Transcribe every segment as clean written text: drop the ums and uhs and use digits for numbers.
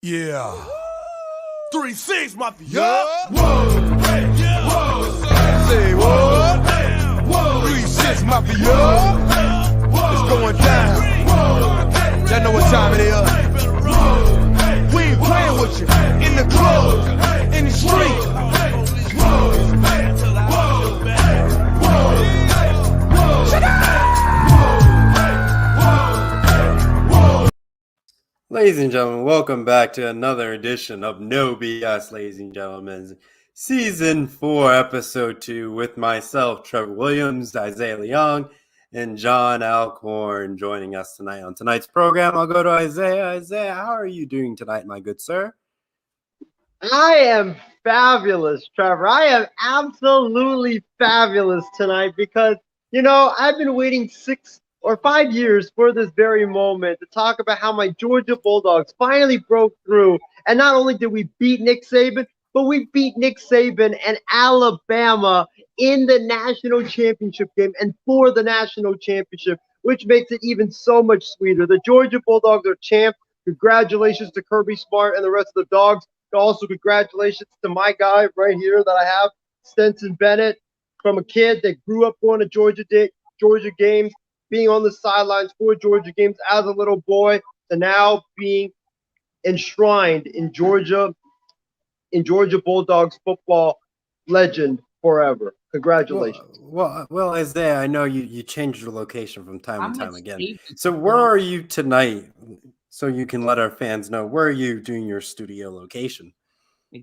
Yeah. 3-6, mafia. Yeah. Whoa, hey, yeah. Whoa, Say what? whoa, 3-6 Mafia. It's going down. Y'all know what time it is. We ain't playing with you. In the club, in the street. Ladies and gentlemen, welcome back to another edition of No BS, ladies and gentlemen. Season 4, Episode 2, with myself, Trevor Williams, Isaiah Leong, and John Alcorn joining us tonight. On tonight's program, I'll go to Isaiah. Isaiah, how are you doing tonight, my good sir? I am fabulous, Trevor. I am absolutely fabulous tonight because, I've been waiting 6 or 5 years for this very moment to talk about how my Georgia Bulldogs finally broke through. And not only did we beat Nick Saban, but we beat Nick Saban and Alabama in the national championship game and for the national championship, which makes it even so much sweeter. The Georgia Bulldogs are champs. Congratulations to Kirby Smart and the rest of the dogs. Also, congratulations to my guy right here that I have, Stetson Bennett, from a kid that grew up going to Georgia games, being on the sidelines for Georgia games as a little boy, to now being enshrined in Georgia Bulldogs football legend forever. Congratulations. Well, Isaiah, I know you changed your location from time to time again. So where are you tonight? So you can let our fans know, where are you doing your studio location?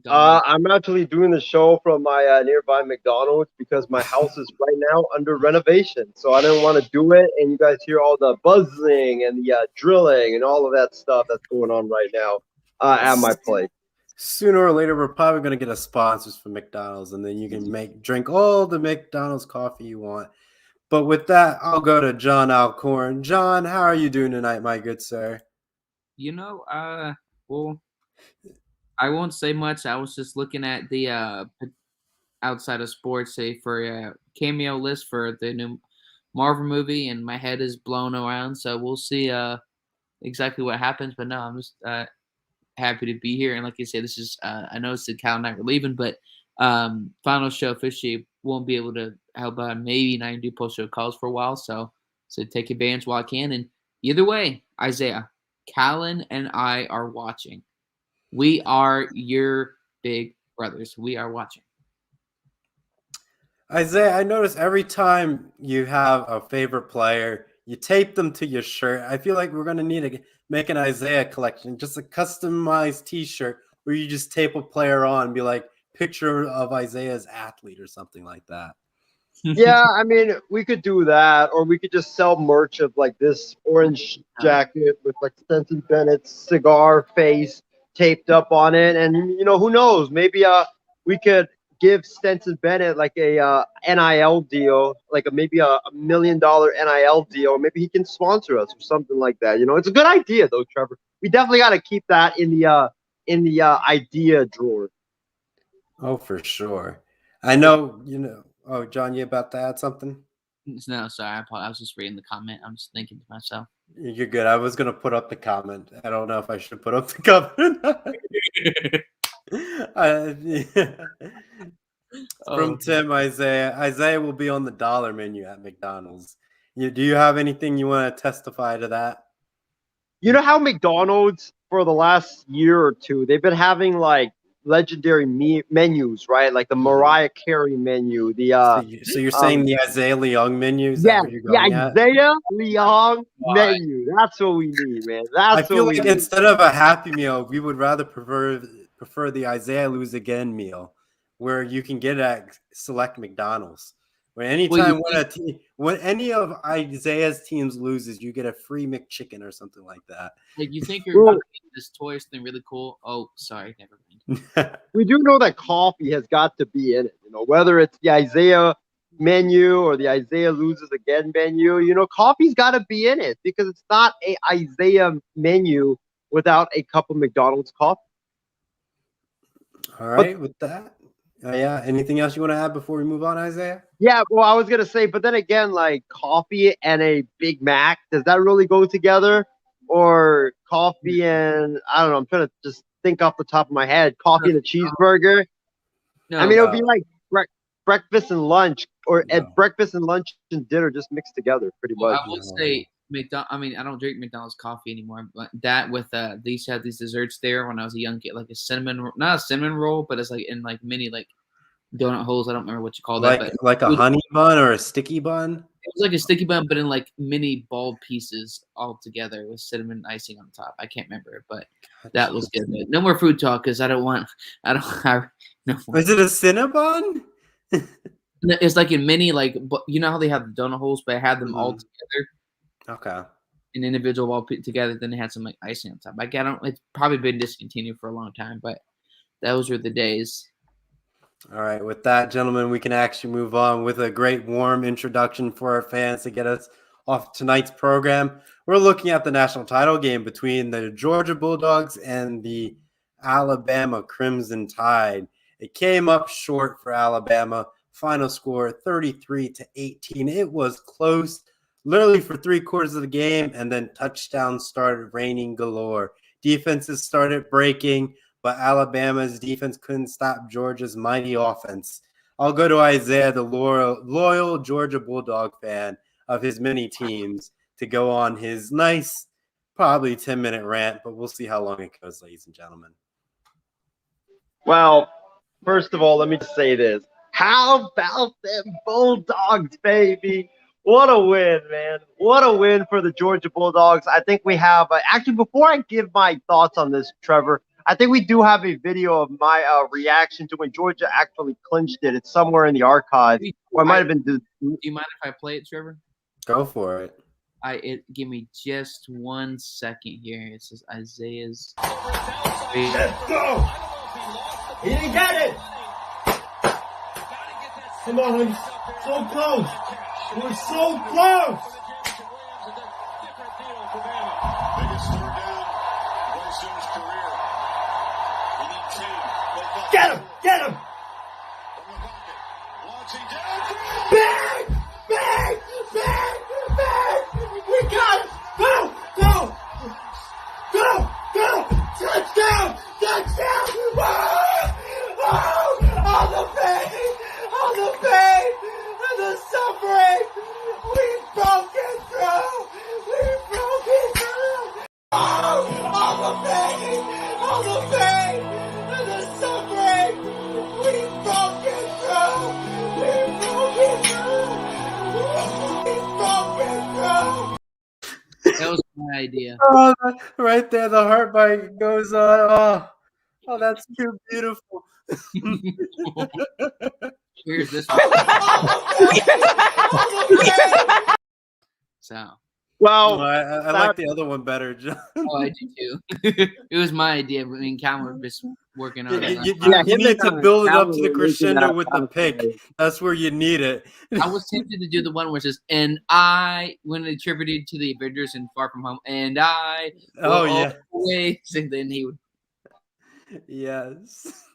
I'm actually doing the show from my nearby McDonald's because my house is right now under renovation. So I didn't want to do it, and you guys hear all the buzzing and the drilling and all of that stuff that's going on right now at my place. Sooner or later, we're probably going to get a sponsors from McDonald's, and then you can drink all the McDonald's coffee you want. But with that, I'll go to John Alcorn. John, how are you doing tonight, my good sir? Well, I won't say much. I was just looking at the outside of sports, say for a cameo list for the new Marvel movie, and my head is blown around. So we'll see exactly what happens. But no, I'm just happy to be here. And like you said, this is I know it's the Cal night we're leaving, but final show officially won't be able to help out. Maybe not do post show calls for a while. So take advantage while I can. And either way, Isaiah, Callan and I are watching. We are your big brothers. We are watching. Isaiah, I notice every time you have a favorite player, you tape them to your shirt. I feel like we're going to need to make an Isaiah collection, just a customized T-shirt where you just tape a player on and be like, picture of Isaiah's athlete or something like that. Yeah, I mean, we could do that, or we could just sell merch of like this orange jacket with like Stetson Bennett's cigar face taped up on it, and who knows? Maybe we could give Stetson Bennett like a NIL deal, like maybe a $1 million NIL deal, or maybe he can sponsor us or something like that. It's a good idea though, Trevor. We definitely got to keep that in the idea drawer. Oh, for sure. I know. Oh, John, you about to add something? No, sorry. I was just reading the comment. I'm just thinking to myself. You're good. I was going to put up the comment. I don't know if I should put up the comment. From Tim, Isaiah will be on the dollar menu at McDonald's. Do you have anything you want to testify to that? You know how McDonald's, for the last year or two, they've been having like legendary menus, right? Like the Mariah Carey menu. So you're saying the Isaiah Leong menu? Is Yeah, that what you're going at? Isaiah Leong menu. That's what we need, man. I feel like instead of a Happy Meal, we would rather prefer the Isaiah Lose Again meal, where you can get at select McDonald's. Where anytime when any of Isaiah's teams loses, you get a free McChicken or something like that. Like, you think you're making this toys thing really cool? Oh, sorry, never mind. We do know that coffee has got to be in it. Whether it's the Isaiah menu or the Isaiah Loses Again menu, coffee's got to be in it because it's not a Isaiah menu without a cup of McDonald's coffee. All right, with that. Yeah. Anything else you want to add before we move on, Isaiah? Yeah, well, I was going to say, but then again, like coffee and a Big Mac, does that really go together? Or coffee and, I don't know, I'm trying to just think off the top of my head. Coffee and a cheeseburger. No, I mean, it would be like breakfast and lunch, or No. at breakfast and lunch and dinner just mixed together, pretty well, much. I would say McDonald's. I mean, I don't drink McDonald's coffee anymore, but that with they used to have these desserts there when I was a young kid, like a cinnamon, not a cinnamon roll, but it's like in like mini like donut holes. I don't remember what you call that, but Like a honey bun or a sticky bun? it was like a sticky bun, but in like mini balled pieces all together with cinnamon icing on top. I can't remember it, but that was good. But no more food talk because I don't. No more. Is it a Cinnabon? It's like in mini, like you know how they have the donut holes, but I had them all together. Okay. An individual all put together. Then they had some like icing on top. Like I don't. It's probably been discontinued for a long time, but those were the days. All right. With that, gentlemen, we can actually move on with a great warm introduction for our fans to get us off tonight's program. We're looking at the national title game between the Georgia Bulldogs and the Alabama Crimson Tide. It came up short for Alabama. Final score 33-18. It was close, literally for 3/4 of the game, and then touchdowns started raining galore. Defenses started breaking, but Alabama's defense couldn't stop Georgia's mighty offense. I'll go to Isaiah, the loyal Georgia Bulldog fan of his many teams, to go on his nice, probably 10-minute rant, but we'll see how long it goes, ladies and gentlemen. Well, first of all, let me just say this. How about them Bulldogs, baby? What a win, man. What a win for the Georgia Bulldogs. I think we have actually, before I give my thoughts on this, Trevor, I think we do have a video of my reaction to when Georgia actually clinched it. It's somewhere in the archives. Or it might have been. Do you mind if I play it, Trevor? Go for it. Give me just 1 second here. It says Isaiah's. Let's go. He didn't get it. Come on, so close. We're so close. Biggest third down versus his career. We need 10. Get him. Get him. Launching down. Bang. Bang. Bang. Bang. We got it. Go. Go. Go. Go. Touchdown. Touchdown. Whoa. Oh, all the pain. All the pain. And the suffering. We broke it through. We broke it through. Oh, all the pain. All the pain. And the suffering. We broke it through. We broke it through. We broke it through. That was my idea. Oh, right there, the heartbite goes on. Oh, that's too beautiful. Here's this one. So. Well, I like the other one better, John. Oh, I do too. It was my idea. I mean, Calvin was just working on it. You need to build it up to the crescendo with the pick. That's where you need it. I was tempted to do the one where it says, and I, when it attributed to the Avengers and Far From Home, and I, Oh, yeah. always, and then he would. Yes.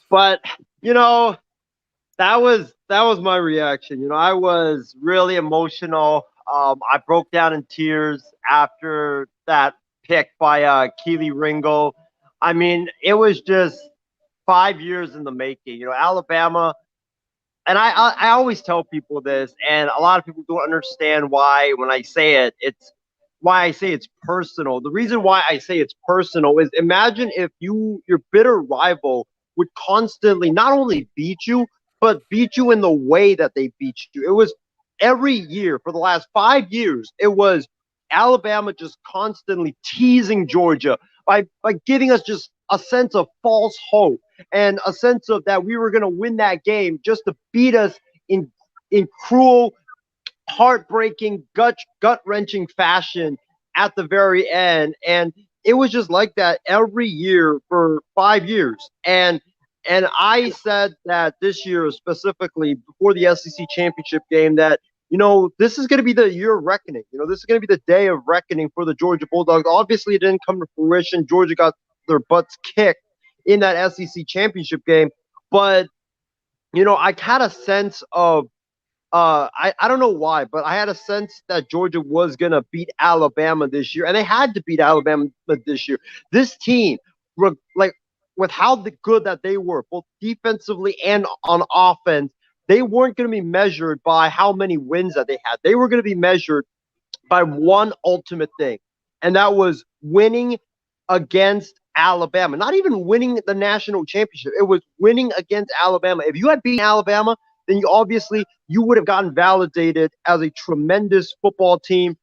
but you know, that was my reaction. You know, I was really emotional. I broke down in tears after that pick by Keely Ringo. I mean, it was just 5 years in the making. You know, Alabama, and I always tell people this, and a lot of people don't understand why when I say it, it's why I say it's personal. The reason why I say it's personal is imagine if your bitter rival would constantly not only beat you, but beat you in the way that they beat you. It was every year for the last 5 years, it was Alabama just constantly teasing Georgia by giving us just a sense of false hope and a sense of that we were going to win that game just to beat us in cruel, heartbreaking, gut-wrenching fashion at the very end. And it was just like that every year for 5 years. And I said that this year specifically before the SEC championship game that, you know, this is going to be the year of reckoning. You know, this is going to be the day of reckoning for the Georgia Bulldogs. Obviously, it didn't come to fruition. Georgia got their butts kicked in that SEC championship game. But, you know, I had a sense of I don't know why, but I had a sense that Georgia was gonna beat Alabama this year, and they had to beat Alabama this year. This team, like with how good that they were, both defensively and on offense, they weren't going to be measured by how many wins that they had. They were going to be measured by one ultimate thing, and that was winning against Alabama. Not even winning the national championship. It was winning against Alabama. If you had beaten Alabama, then you would have gotten validated as a tremendous football team.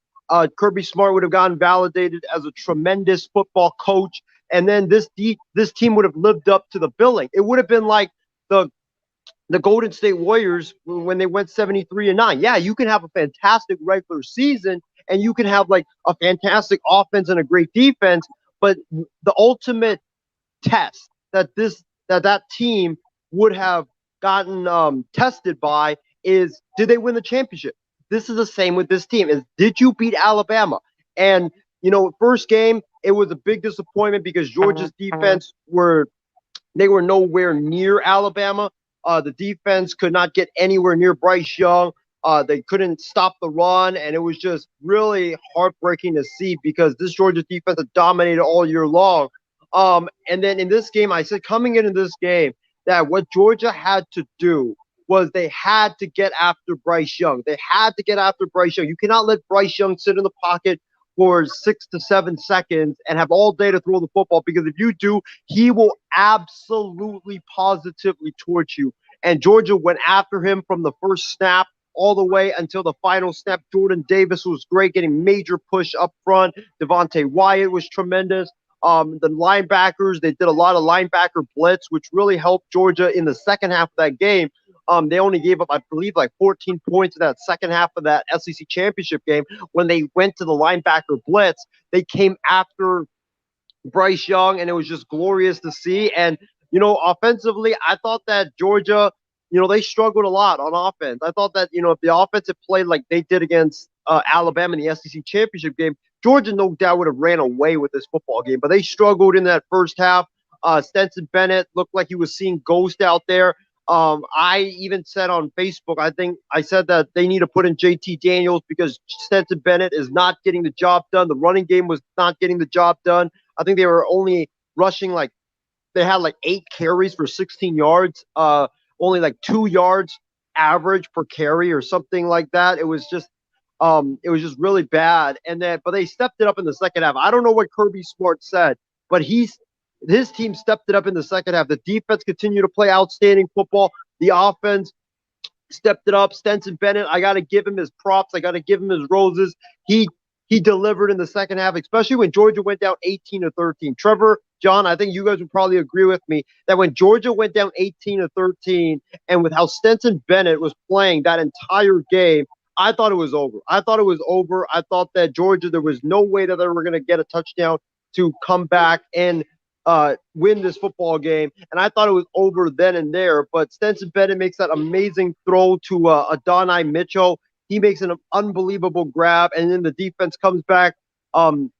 Kirby Smart would have gotten validated as a tremendous football coach, and then this team would have lived up to the billing. It would have been like the Golden State Warriors when they went 73-9. Yeah, you can have a fantastic regular season and you can have like a fantastic offense and a great defense, but the ultimate test that team would have gotten tested by is, did they win the championship? This is the same with this team. Is, did you beat Alabama? And first game it was a big disappointment because Georgia's defense were nowhere near Alabama. The defense could not get anywhere near Bryce Young. They couldn't stop the run, and it was just really heartbreaking to see because this Georgia defense had dominated all year long. And then in this game, I said coming into this game that what Georgia had to do was they had to get after Bryce Young. They had to get after Bryce Young. You cannot let Bryce Young sit in the pocket for 6 to 7 seconds and have all day to throw the football, because if you do, he will absolutely positively torch you. And Georgia went after him from the first snap all the way until the final snap. Jordan Davis was great, getting major push up front. Devontae Wyatt was tremendous. The linebackers, they did a lot of linebacker blitz, which really helped Georgia in the second half of that game. They only gave up, I believe, like 14 points in that second half of that SEC championship game. When they went to the linebacker blitz, they came after Bryce Young, and it was just glorious to see. And, offensively, I thought that Georgia, they struggled a lot on offense. I thought that, if the offense had played like they did against Alabama in the SEC championship game, Georgia no doubt would have ran away with this football game. But they struggled in that first half. Stetson Bennett looked like he was seeing ghost out there. I even said on Facebook, I said that they need to put in JT Daniels because Stetson Bennett is not getting the job done. The running game was not getting the job done. I think they were only rushing they had 8 carries for 16 yards, only 2 yards average per carry or something like that. It was just really bad. But they stepped it up in the second half. I don't know what Kirby Smart said, but his team stepped it up in the second half. The defense continued to play outstanding football. The offense stepped it up. Stetson Bennett, I got to give him his props. I got to give him his roses. He delivered in the second half, especially when Georgia went down 18-13. Trevor, John, I think you guys would probably agree with me that when Georgia went down 18-13, and with how Stetson Bennett was playing that entire game, I thought it was over. I thought that Georgia, there was no way that they were going to get a touchdown to come back and win this football game. And I thought it was over then and there. But Stetson Bennett makes that amazing throw to Adonai Mitchell. He makes an unbelievable grab, and then the defense comes back. The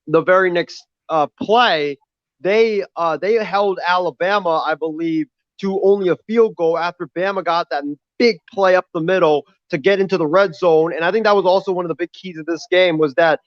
very next play, they held Alabama, I believe, to only a field goal after Bama got that big play up the middle to get into the red zone. And I think that was also one of the big keys of this game, was that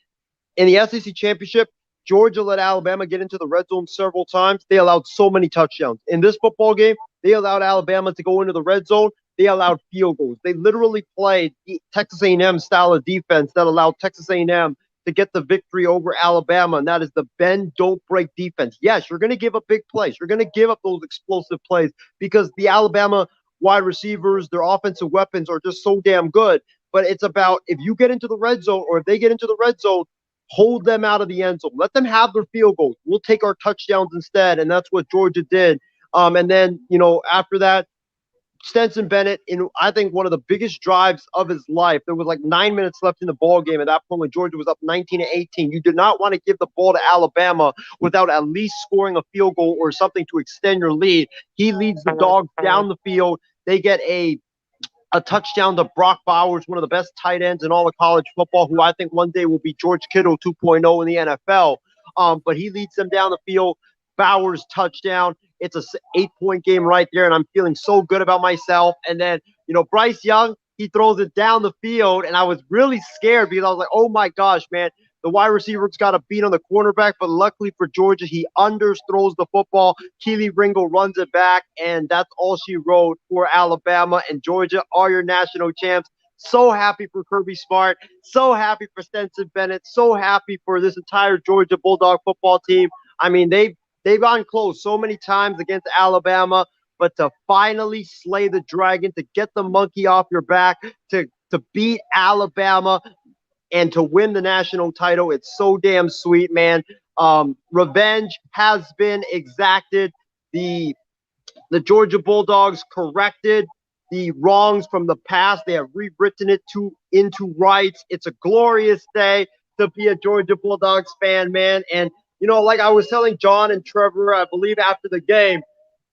in the SEC championship, Georgia let Alabama get into the red zone several times. They allowed so many touchdowns. In this football game, they allowed Alabama to go into the red zone. They allowed field goals. They literally played the Texas A&M style of defense that allowed Texas A&M to get the victory over Alabama, and that is the bend, don't break defense. Yes, you're going to give up big plays. You're going to give up those explosive plays because the Alabama wide receivers, their offensive weapons are just so damn good. But it's about, if you get into the red zone, or if they get into the red zone, hold them out of the end zone. Let them have their field goals. We'll take our touchdowns instead, and that's what Georgia did. And then, after that, Stetson Bennett, in I think one of the biggest drives of his life. There was 9 minutes left in the ball game at that point when Georgia was up 19-18. You did not want to give the ball to Alabama without at least scoring a field goal or something to extend your lead. He leads the Dogs down the field. They get a touchdown to Brock Bowers, one of the best tight ends in all of college football, who I think one day will be George Kittle 2.0 in the NFL. But he leads them down the field. Bowers touchdown. It's a 8-point game right there, and I'm feeling so good about myself. And then, Bryce Young, he throws it down the field, and I was really scared because I was like, oh my gosh, man. The wide receiver's got a beat on the cornerback, but luckily for Georgia, he underthrows the football. Keely Ringo runs it back, and that's all she wrote for Alabama. And Georgia are your national champs. So happy for Kirby Smart. So happy for Stetson Bennett. So happy for this entire Georgia Bulldog football team. I mean, they've gone close so many times against Alabama, but to finally slay the dragon, to get the monkey off your back, to beat Alabama, and to win the national title, it's so damn sweet, man. Revenge has been exacted. The Georgia Bulldogs corrected the wrongs from the past. They have rewritten it into rights. It's a glorious day to be a Georgia Bulldogs fan, man. And, like I was telling John and Trevor, I believe after the game,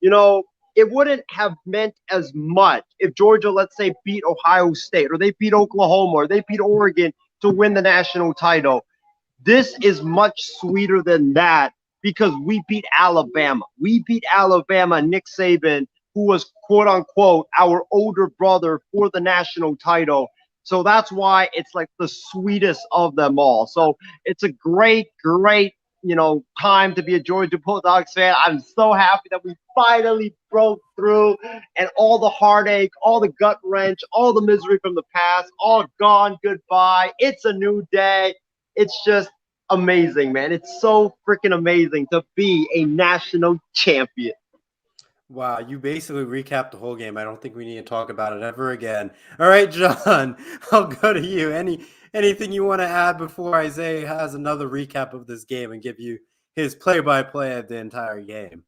it wouldn't have meant as much if Georgia, let's say, beat Ohio State, or they beat Oklahoma, or they beat Oregon to win the national title. This is much sweeter than that because we beat Alabama. We beat Alabama, Nick Saban, who was, quote unquote, our older brother for the national title. So that's why it's like the sweetest of them all. So it's a great, great, time to be a Georgia Bulldogs fan. I'm so happy that we finally broke through, and all the heartache, all the gut wrench, all the misery from the past, all gone. Goodbye. It's a new day. It's just amazing, man. It's so freaking amazing to be a national champion. Wow, you basically recapped the whole game. I don't think we need to talk about it ever again. All right, John, I'll go to you. Anything you want to add before Isaiah has another recap of this game and give you his play-by-play of the entire game?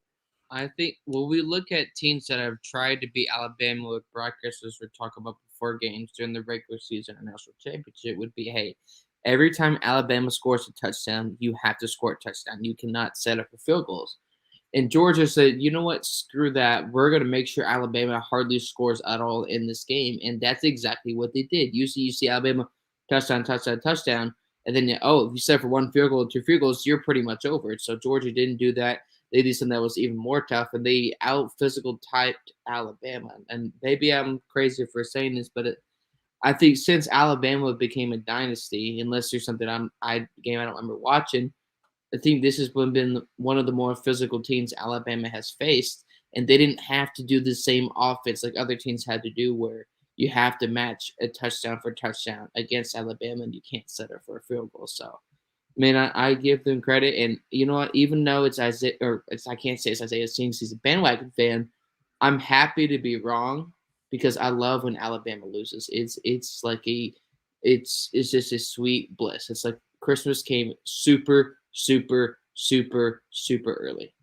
I think when we look at teams that have tried to beat Alabama with broadcasters we're talking about before games during the regular season or national championship would be, hey, every time Alabama scores a touchdown, you have to score a touchdown. You cannot set up for field goals. And Georgia said, you know what, screw that. We're going to make sure Alabama hardly scores at all in this game. And that's exactly what they did. You see Alabama touchdown, touchdown, touchdown. And then, if you set for one field goal, two field goals, you're pretty much over it. So Georgia didn't do that. They did something that was even more tough, and they out-physical typed Alabama. And maybe I'm crazy for saying this, but I think since Alabama became a dynasty, unless there's something I don't remember watching, I think this has been one of the more physical teams Alabama has faced, and they didn't have to do the same offense like other teams had to do, where you have to match a touchdown for touchdown against Alabama, and you can't set it for a field goal. So, I give them credit, and you know what? Even though it's Isaiah, I can't say it's Isaiah Sings, he's a bandwagon fan. I'm happy to be wrong because I love when Alabama loses. It's just a sweet bliss. It's like Christmas came super, super, super, super early.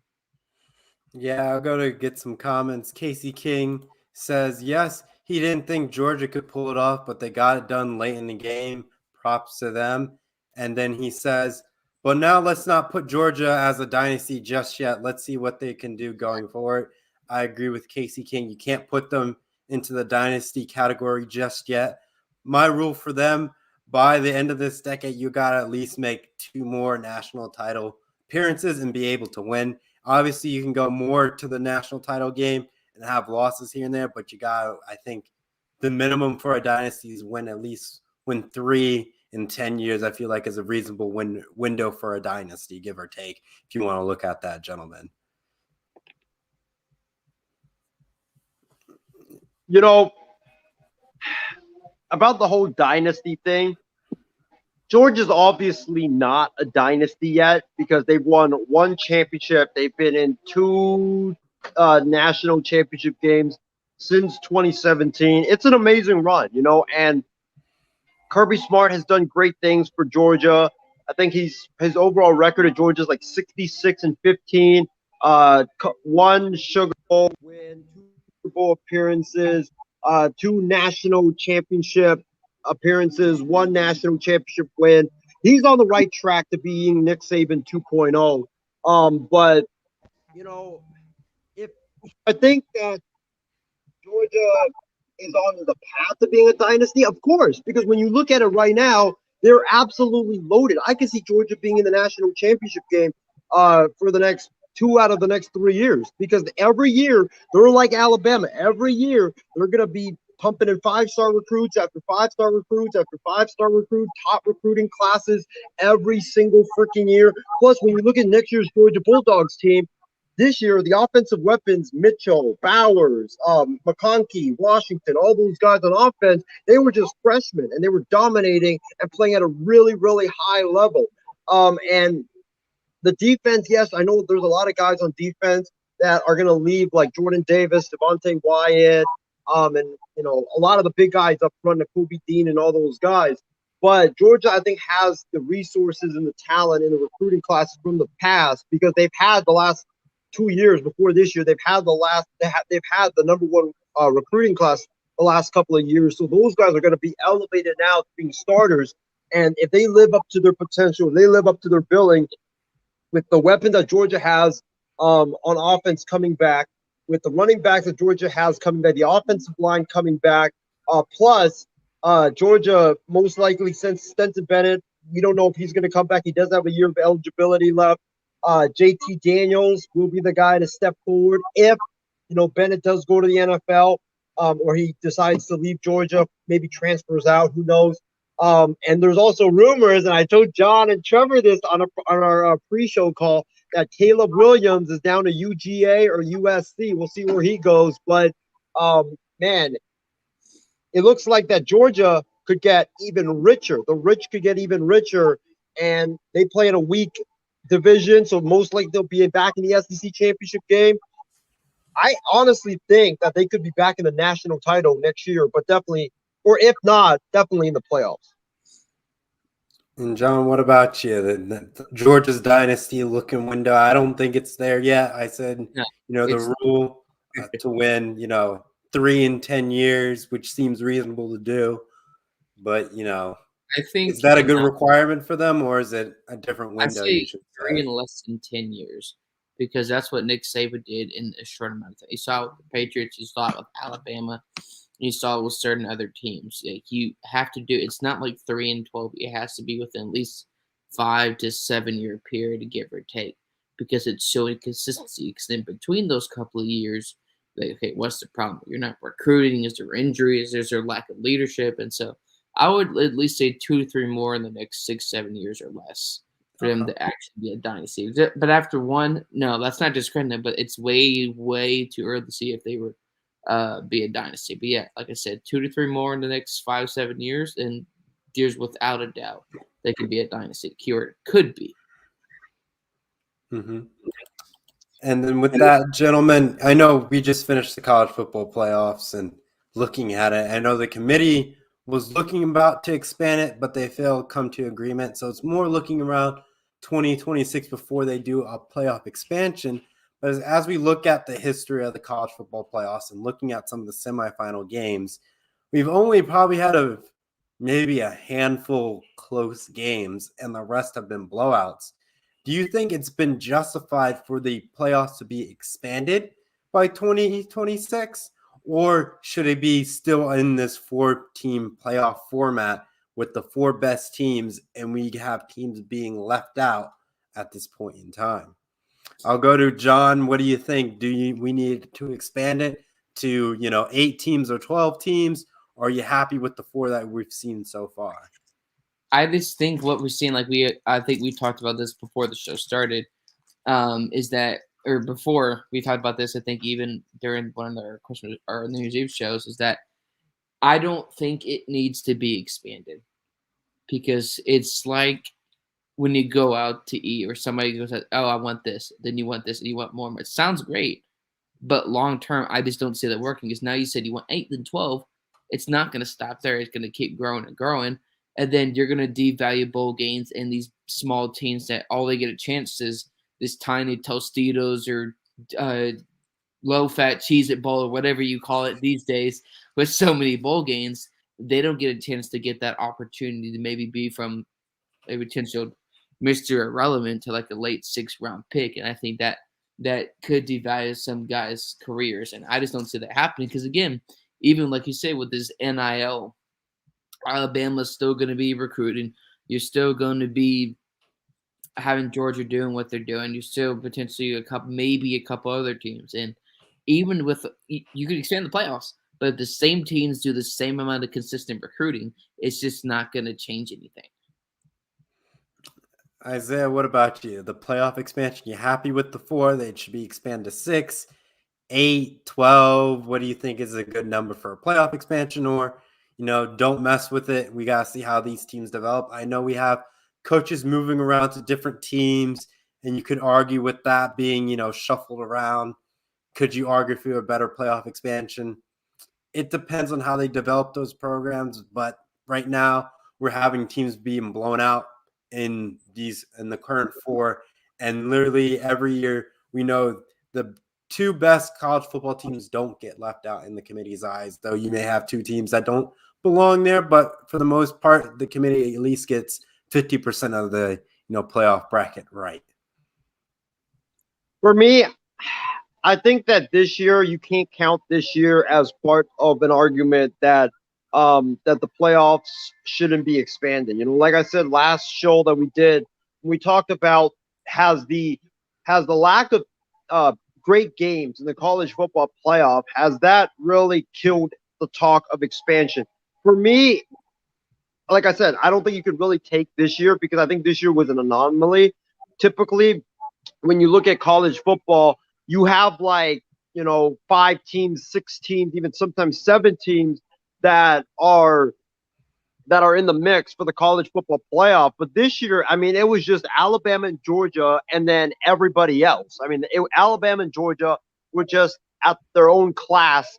Yeah, I'll go to get some comments. Casey King says, yes, he didn't think Georgia could pull it off, but they got it done late in the game. Props to them. And then he says, but now let's not put Georgia as a dynasty just yet. Let's see what they can do going forward. I agree with Casey King. You can't put them into the dynasty category just yet. My rule for them, by the end of this decade, you got to at least make 2 more national title appearances and be able to win. Obviously, you can go more to the national title game and have losses here and there, but you got to, I think, the minimum for a dynasty is win 3 in 10 years. I feel like is a reasonable window for a dynasty, give or take, if you want to look at that, gentlemen. About the whole dynasty thing, Georgia's obviously not a dynasty yet because they've won 1 championship. They've been in 2 national championship games since 2017. It's an amazing run, and Kirby Smart has done great things for Georgia. I think his overall record at Georgia is like 66-15. 1 Sugar Bowl win, 2 Super Bowl appearances, 2 national championship appearances, 1 national championship win. He's on the right track to being Nick Saban 2.0. But if I think that Georgia is on the path to being a dynasty, of course, because when you look at it right now, they're absolutely loaded. I can see Georgia being in the national championship game for the next 2 out of the next 3 years, because every year they're like Alabama. Every year they're going to be pumping in 5-star recruits after 5-star recruits after 5-star recruit, top recruiting classes every single freaking year. Plus, when you look at next year's Georgia Bulldogs team, this year the offensive weapons, Mitchell, Bowers, McConkey, Washington, all those guys on offense, they were just freshmen and they were dominating and playing at a really, really high level. And the defense, yes, I know there's a lot of guys on defense that are going to leave, like Jordan Davis, Devontae Wyatt, and a lot of the big guys up front, Kobe Dean, and all those guys. But Georgia, I think, has the resources and the talent in the recruiting classes from the past because they've had the last 2 years before this year. They've had the number one recruiting class the last couple of years. So those guys are going to be elevated now to being starters. And if they live up to their potential, they live up to their billing with the weapon that Georgia has on offense coming back, with the running backs that Georgia has coming back, the offensive line coming back, plus Georgia most likely since Stetson Bennett, we don't know if he's going to come back. He does have a year of eligibility left. JT Daniels will be the guy to step forward if Bennett does go to the NFL, or he decides to leave Georgia, maybe transfers out. Who knows? And there's also rumors, and I told John and Trevor this on our pre-show call, that Caleb Williams is down to UGA or USC. We'll see where he goes. But, man, it looks like that Georgia could get even richer. The rich could get even richer, and they play in a weak division, so most likely they'll be back in the SEC championship game. I honestly think that they could be back in the national title next year, but definitely, or if not, definitely in the playoffs. And John, what about you? The Georgia's dynasty looking window. I don't think it's there yet. I said, No, the rule to win, 3 in 10 years, which seems reasonable to do. But, I think is that a good requirement for them, or is it a different window? I'd say 3 in less than 10 years, because that's what Nick Saban did in a short amount of time. You saw it with the Patriots, you saw it with Alabama, you saw it with certain other teams. Like, you have to do. It's not like 3 and 12. It has to be within at least 5 to 7 year period, to give or take, because it's showing consistency. Because in between those couple of years, okay, what's the problem? You're not recruiting. Is there injuries? Is there lack of leadership? And so I would at least say 2 to 3 more in the next 6, 7 years or less for them to actually be a dynasty. But after one, no, that's not discrediting, but it's way, way too early to see if they would be a dynasty. But yeah, like I said, 2 to 3 more in the next 5, 7 years, and there's without a doubt they could be a dynasty. Keyword could be. Mm-hmm. And then with that, gentlemen, I know we just finished the college football playoffs, and looking at it, I know the committee was looking about to expand it, but they failed to come to agreement. So it's more looking around 2026 before they do a playoff expansion. But as we look at the history of the college football playoffs and looking at some of the semifinal games, we've only probably had maybe a handful close games, and the rest have been blowouts. Do you think it's been justified for the playoffs to be expanded by 2026? Or should it be still in this 4-team playoff format with the 4 best teams, and we have teams being left out at this point in time? I'll go to John. What do you think? We need to expand it to 8 teams or 12 teams? Or are you happy with the 4 that we've seen so far? I just think what we're seeing, I think we talked about this before the show started, is that, or before we talked about this, I think even during one of our Christmas or New Year's Eve shows, is that I don't think it needs to be expanded, because it's like when you go out to eat or somebody goes, oh, I want this, then you want this, and you want more. It sounds great, but long term, I just don't see that working, because now you said you want 8, then 12. It's not going to stop there. It's going to keep growing and growing. And then you're going to devalue bowl games and these small teams that all they get a chance is this tiny Tostitos or low-fat Cheez-It Bowl or whatever you call it these days with so many bowl games. They don't get a chance to get that opportunity to maybe be from a potential Mr. Irrelevant to like a late 6th round pick. And I think that could devalue some guys' careers. And I just don't see that happening because, again, even like you say with this NIL, Alabama's still going to be recruiting. You're still going to be having Georgia doing what they're doing. You're still potentially maybe a couple other teams. And even with, you could expand the playoffs, But if the same teams do the same amount of consistent recruiting, it's just not going to change anything. Isaiah, what about you? The playoff expansion, you happy with the 4? They should be expanded to 6, 8, 12. What do you think is a good number for a playoff expansion? Or, don't mess with it. We got to see how these teams develop. I know we have coaches moving around to different teams, and you could argue with that being, shuffled around. Could you argue for a better playoff expansion? It depends on how they develop those programs. But right now, we're having teams being blown out in the current 4, and literally every year we know the 2 best college football teams don't get left out in the committee's eyes, though you may have 2 teams that don't belong there, but for the most part the committee at least gets 50% of the playoff bracket right. For me, I think that this year you can't count this year as part of an argument that that the playoffs shouldn't be expanded. Like I said last show that we did, we talked about has the lack of great games in the college football playoff, has that really killed the talk of expansion? For me, like I said, I don't think you could really take this year because I think this year was an anomaly. Typically, when you look at college football, you have 5 teams, 6 teams, even sometimes 7 teams that are in the mix for the college football playoff. But this year, I mean, it was just Alabama and Georgia and then everybody else. I mean, Alabama and Georgia were just at their own class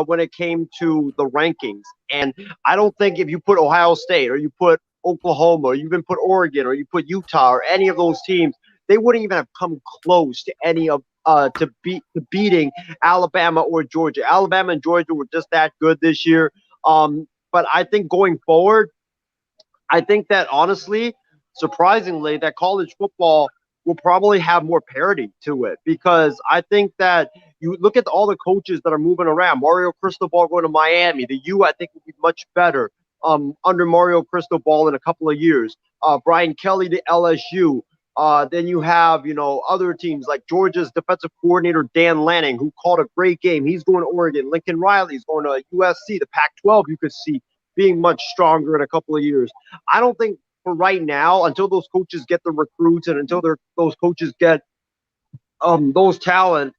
when it came to the rankings. And I don't think if you put Ohio State or you put Oklahoma or you even put Oregon or you put Utah or any of those teams, they wouldn't even have come close to any of to beating Alabama or Georgia. Alabama and Georgia were just that good this year. But I think going forward, I think that honestly, surprisingly, that college football will probably have more parity to it because I think that you look at all the coaches that are moving around. Mario Cristobal going to Miami. The U, I think, will be much better under Mario Cristobal in a couple of years. Brian Kelly to LSU. Then you have, other teams like Georgia's defensive coordinator, Dan Lanning, who called a great game. He's going to Oregon. Lincoln Riley's going to USC. The Pac-12 you could see being much stronger in a couple of years. I don't think for right now, until those coaches get the recruits and until those coaches get those talent,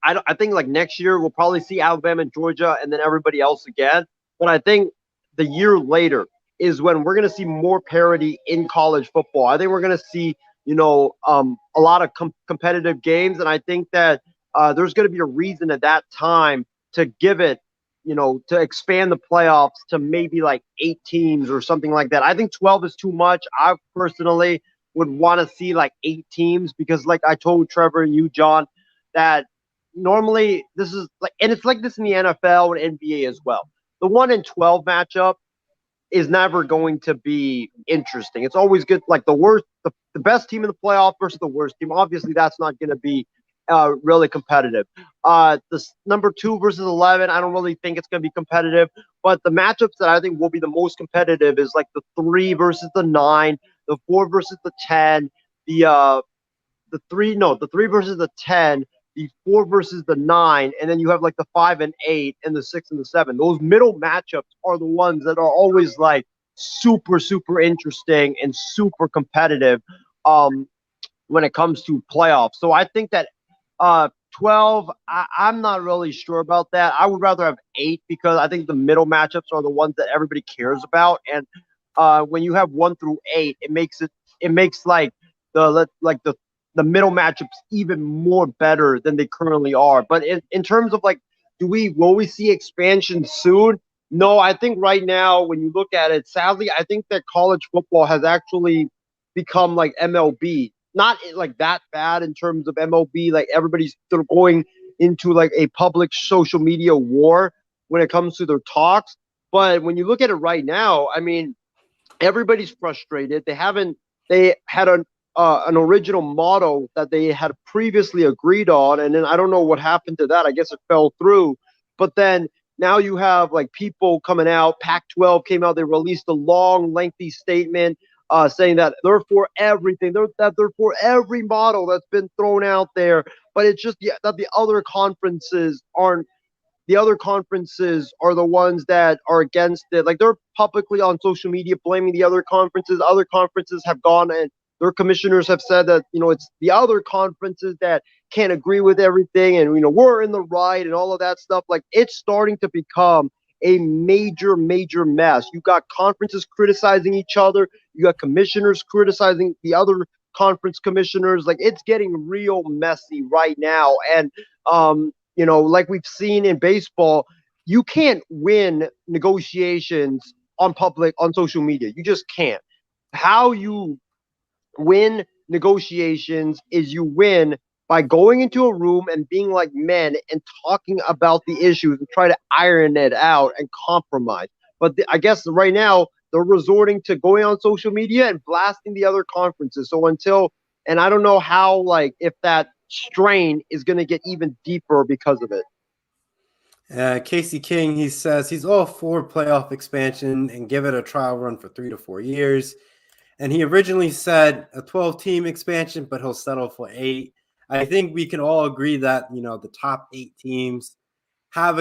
I think like next year we'll probably see Alabama and Georgia and then everybody else again. But I think the year later is when we're going to see more parity in college football. I think we're going to see, a lot of competitive games. And I think that there's going to be a reason at that time to give it, to expand the playoffs to maybe like 8 teams or something like that. I think 12 is too much. I personally would want to see like 8 teams because like I told Trevor and you, John, that normally this is like, and it's like this in the NFL and NBA as well. The 1-12 matchup is never going to be interesting. It's always good, like the best team in the playoff versus the worst team. Obviously, that's not going to be really competitive. The number 2 versus 11, I don't really think it's going to be competitive. But the matchups that I think will be the most competitive is like the 3 versus the 9, the 4 versus the 10, the 3 versus the 10, the 4 versus the 9, and then you have like the 5 and 8 and the 6 and the 7. Those middle matchups are the ones that are always like super, super interesting and super competitive when it comes to playoffs. So I think that 12, I'm not really sure about that. I would rather have 8 because I think the middle matchups are the ones that everybody cares about. And when you have 1 through 8, it makes like the middle matchups even more better than they currently are. But in terms of like, will we see expansion soon? No, I think right now when you look at it, sadly, I think that college football has actually become like MLB. Not like that bad in terms of MLB. Like everybody's going into like a public social media war when it comes to their talks. But when you look at it right now, I mean, everybody's frustrated. They had an original model that they had previously agreed on, and then I don't know what happened to that. I guess it fell through. But then now you have like people coming out. Pac-12 came out. They released a long, lengthy statement saying that they're for everything. They're for every model that's been thrown out there. But it's just that the other conferences aren't the other conferences are the ones that are against it. Like they're publicly on social media blaming the other conferences. Other conferences have gone and their commissioners have said that, it's the other conferences that can't agree with everything, and we're in the right and all of that stuff. Like it's starting to become a major mess. You got conferences criticizing each other. You got commissioners criticizing the other conference commissioners. Like it's getting real messy right now. And like we've seen in baseball, you can't win negotiations on social media. You just can't. How you win negotiations is you win by going into a room and being like men and talking about the issues and try to iron it out and compromise. But I guess right now they're resorting to going on social media and blasting the other conferences. And I don't know how, like, if that strain is going to get even deeper because of it. Casey King, he says he's all for playoff expansion and give it a trial run for 3 to 4 years. And he originally said a 12-team expansion, but he'll settle for 8. I think we can all agree that, the top 8 teams have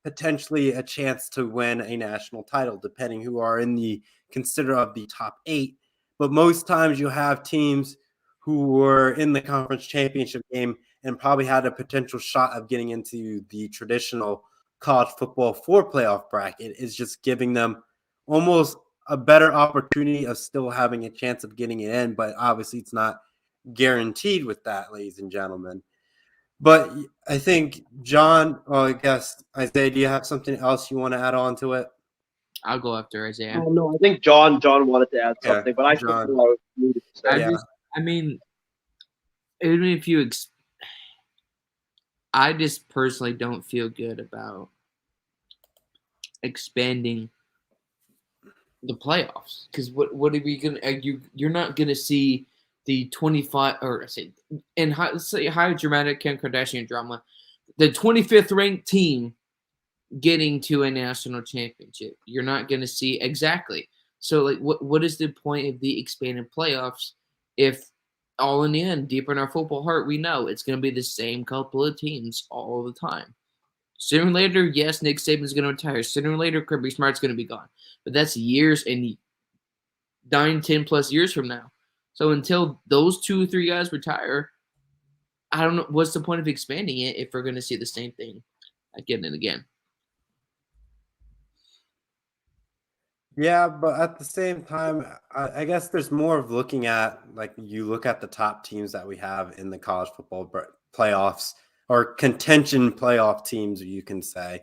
potentially a chance to win a national title, depending who are in the consider of the top 8. But most times you have teams who were in the conference championship game and probably had a potential shot of getting into the traditional college football 4 playoff bracket. Is just giving them almost a better opportunity of still having a chance of getting it in, but obviously it's not guaranteed with that, ladies and gentlemen. But I think I guess Isaiah, do you have something else you want to add on to it? I'll go after Isaiah. Oh, no, I think John wanted to add something, but I John. think I needed to say. Even if I just personally don't feel good about expanding the playoffs, because what are we gonna? You're not gonna see the 25 or let's say high dramatic Kim Kardashian drama, the 25th ranked team getting to a national championship. You're not gonna see exactly. So like, what is the point of the expanded playoffs if all in the end, deep in our football heart, we know it's gonna be the same couple of teams all the time? Sooner or later, yes, Nick Saban's going to retire. Sooner or later, Kirby Smart's going to be gone. But that's years and 9, 10 plus years from now. So until those 2 or 3 guys retire, I don't know what's the point of expanding it if we're going to see the same thing again and again. Yeah, but at the same time, I guess there's more of looking at, like, you look at the top teams that we have in the college football playoffs, or contention playoff teams, you can say.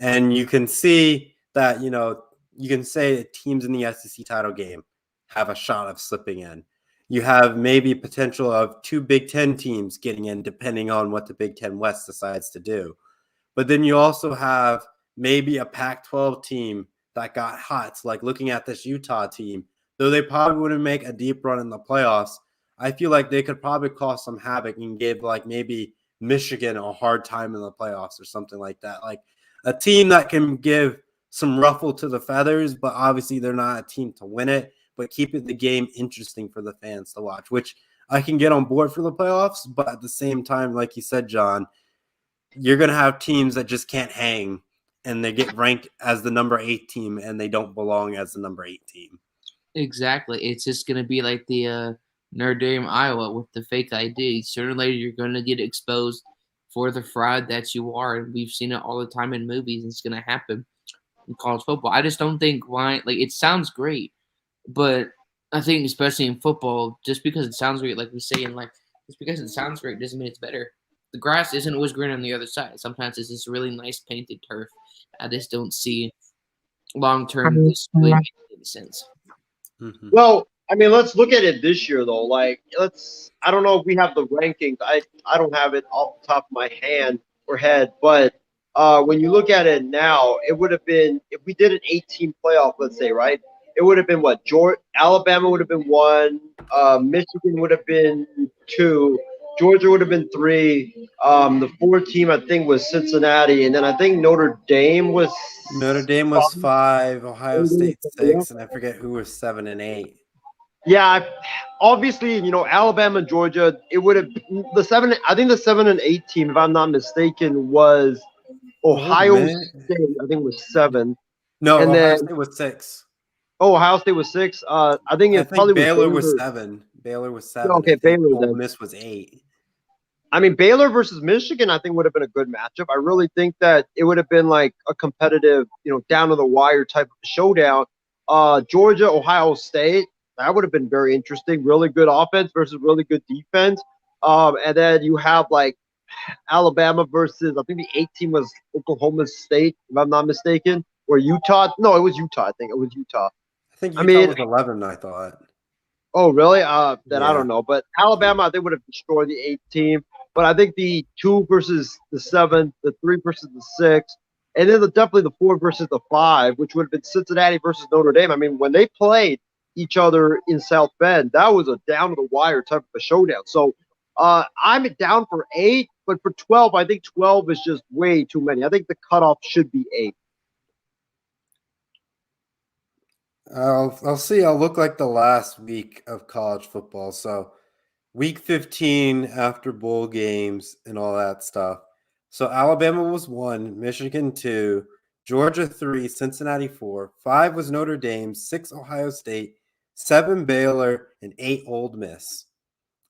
And you can see that, you can say teams in the SEC title game have a shot of slipping in. You have maybe potential of 2 Big Ten teams getting in, depending on what the Big Ten West decides to do. But then you also have maybe a Pac-12 team that got hot. So, like, looking at this Utah team, though they probably wouldn't make a deep run in the playoffs, I feel like they could probably cause some havoc and give, like, maybe Michigan a hard time in the playoffs or something like that. Like a team that can give some ruffle to the feathers, but obviously they're not a team to win it, but keep the game interesting for the fans to watch, which I can get on board for the playoffs. But at the same time, like you said, John, you're going to have teams that just can't hang and they get ranked as the number 8 team and they don't belong as the number 8 team. Exactly. It's just going to be like the Notre Dame, Iowa with the fake ID. Sooner or later, you're going to get exposed for the fraud that you are. And we've seen it all the time in movies. And it's going to happen in college football. I just don't think it sounds great, but I think especially in football, just because it sounds great, like we say in just because it sounds great doesn't mean it's better. The grass isn't always green on the other side. Sometimes it's this really nice painted turf. I just don't see long-term this really making any sense. Mm-hmm. Well, I mean, let's look at it this year, though. Like, I don't know if we have the rankings. I don't have it off the top of my head, but when you look at it now, it would have been, if we did an 8-team playoff, let's say, right? It would have been what? Alabama would have been 1, Michigan would have been 2, Georgia would have been 3. The 4th team, I think, was Cincinnati, and then I think Notre Dame was 5, Ohio State 6, and I forget who was 7 and 8. Yeah, obviously, Alabama, Georgia. It would have the 7. I think the 7 and 8 team, if I'm not mistaken, was Ohio Man. State, I think, was 7. No, And Ohio then State was 6. Ohio State was 6. I think I it probably think was Baylor was Baylor. 7. Baylor was Yeah, 7. okay, I think Baylor Ole then. Miss was 8. I mean, Baylor versus Michigan, I think would have been a good matchup. I really think that it would have been like a competitive, down to the wire type of showdown. Georgia, Ohio State, that would have been very interesting. Really good offense versus really good defense. And then you have like Alabama versus, I think the 8 team was Oklahoma State, if I'm not mistaken, or Utah. No, it was Utah. I think it was Utah. I think I Utah mean, was 11, I thought. oh, really? Then I Yeah. don't know. But Alabama, I think, would have destroyed the 8 team. But I think the 2 versus the 7, the 3 versus the 6, and then definitely the 4 versus the 5, which would have been Cincinnati versus Notre Dame. I mean, when they played each other in South Bend, that was a down to the wire type of a showdown. So I'm down for 8, but for 12, I think 12 is just way too many. I think the cutoff should be 8. I'll see. I'll look like the last week of college football. So week 15 after bowl games and all that stuff. So Alabama was 1, Michigan 2, Georgia 3, Cincinnati 4, 5 was Notre Dame, 6 Ohio State, 7 Baylor, and 8 Ole Miss.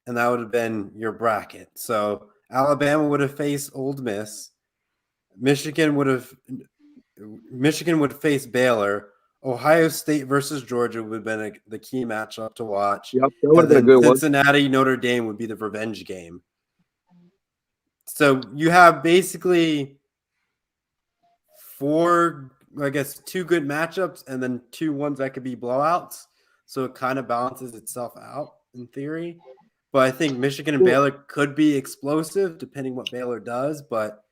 And that would have been your bracket. So Alabama would have faced Ole Miss. Michigan would have faced Baylor. Ohio State versus Georgia would have been the key matchup to watch. Yep, that would have And been a then good one. Cincinnati, Notre Dame would be the revenge game. So you have basically 4, I guess, 2 good matchups and then 2 ones that could be blowouts. So it kind of balances itself out in theory. But I think Michigan and Baylor could be explosive depending what Baylor does. But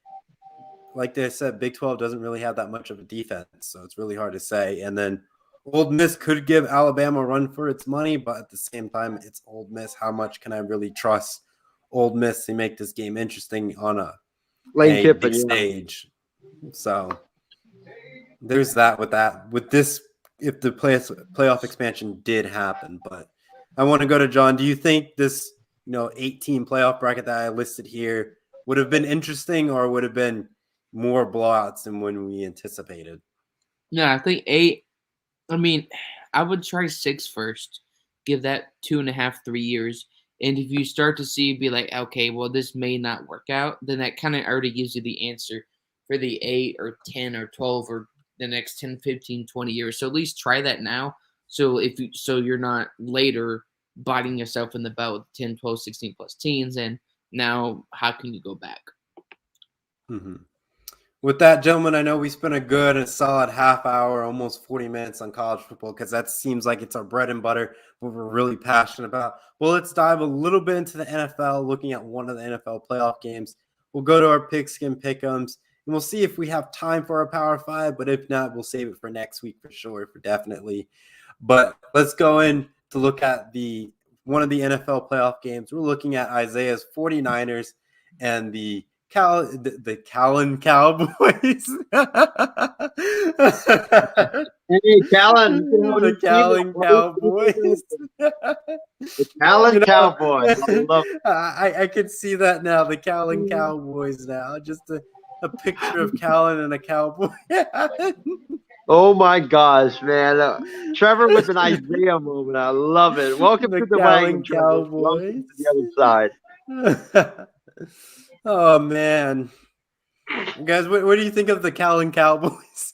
like they said, Big 12 doesn't really have that much of a defense, so it's really hard to say. And then Ole Miss could give Alabama a run for its money, but at the same time, it's Ole Miss. How much can I really trust Ole Miss to make this game interesting on a Lane big stage? So there's that with that. With this, if the playoff expansion did happen, but I want to go to John. Do you think this 8-team playoff bracket that I listed here would have been interesting, or would have been more blowouts than when we anticipated? No, I think 8. I mean, I would try 6 first. Give that 2.5, 3 years. And if you start to see, be like, okay, well, this may not work out, then that kind of already gives you the answer for the 8 or 10 or 12 or the next 10, 15, 20 years. So at least try that now. So you're not later biting yourself in the butt with 10, 12, 16 plus teens. And now how can you go back? Mm-hmm. With that, gentlemen, I know we spent a solid half hour, almost 40 minutes on college football because that seems like it's our bread and butter, what we're really passionate about. Well, let's dive a little bit into the NFL, looking at one of the NFL playoff games. We'll go to our pigskin pick'ems, and we'll see if we have time for our Power 5, but if not, we'll save it for next week for sure, for definitely. But let's go in to look at one of the NFL playoff games. We're looking at Isaiah's 49ers and the Callan Cowboys. Hey, Callan. The Callan Cowboys. The Callan Cowboys. I love it. I could see that now. The Callan Cowboys now. Just a picture of Callan and a cowboy. Oh my gosh, man! Trevor with an Isaiah moment. I love it. Welcome to the wagon, Trevor. Welcome to the other side. Oh man, guys, what do you think of the Callan Cowboys?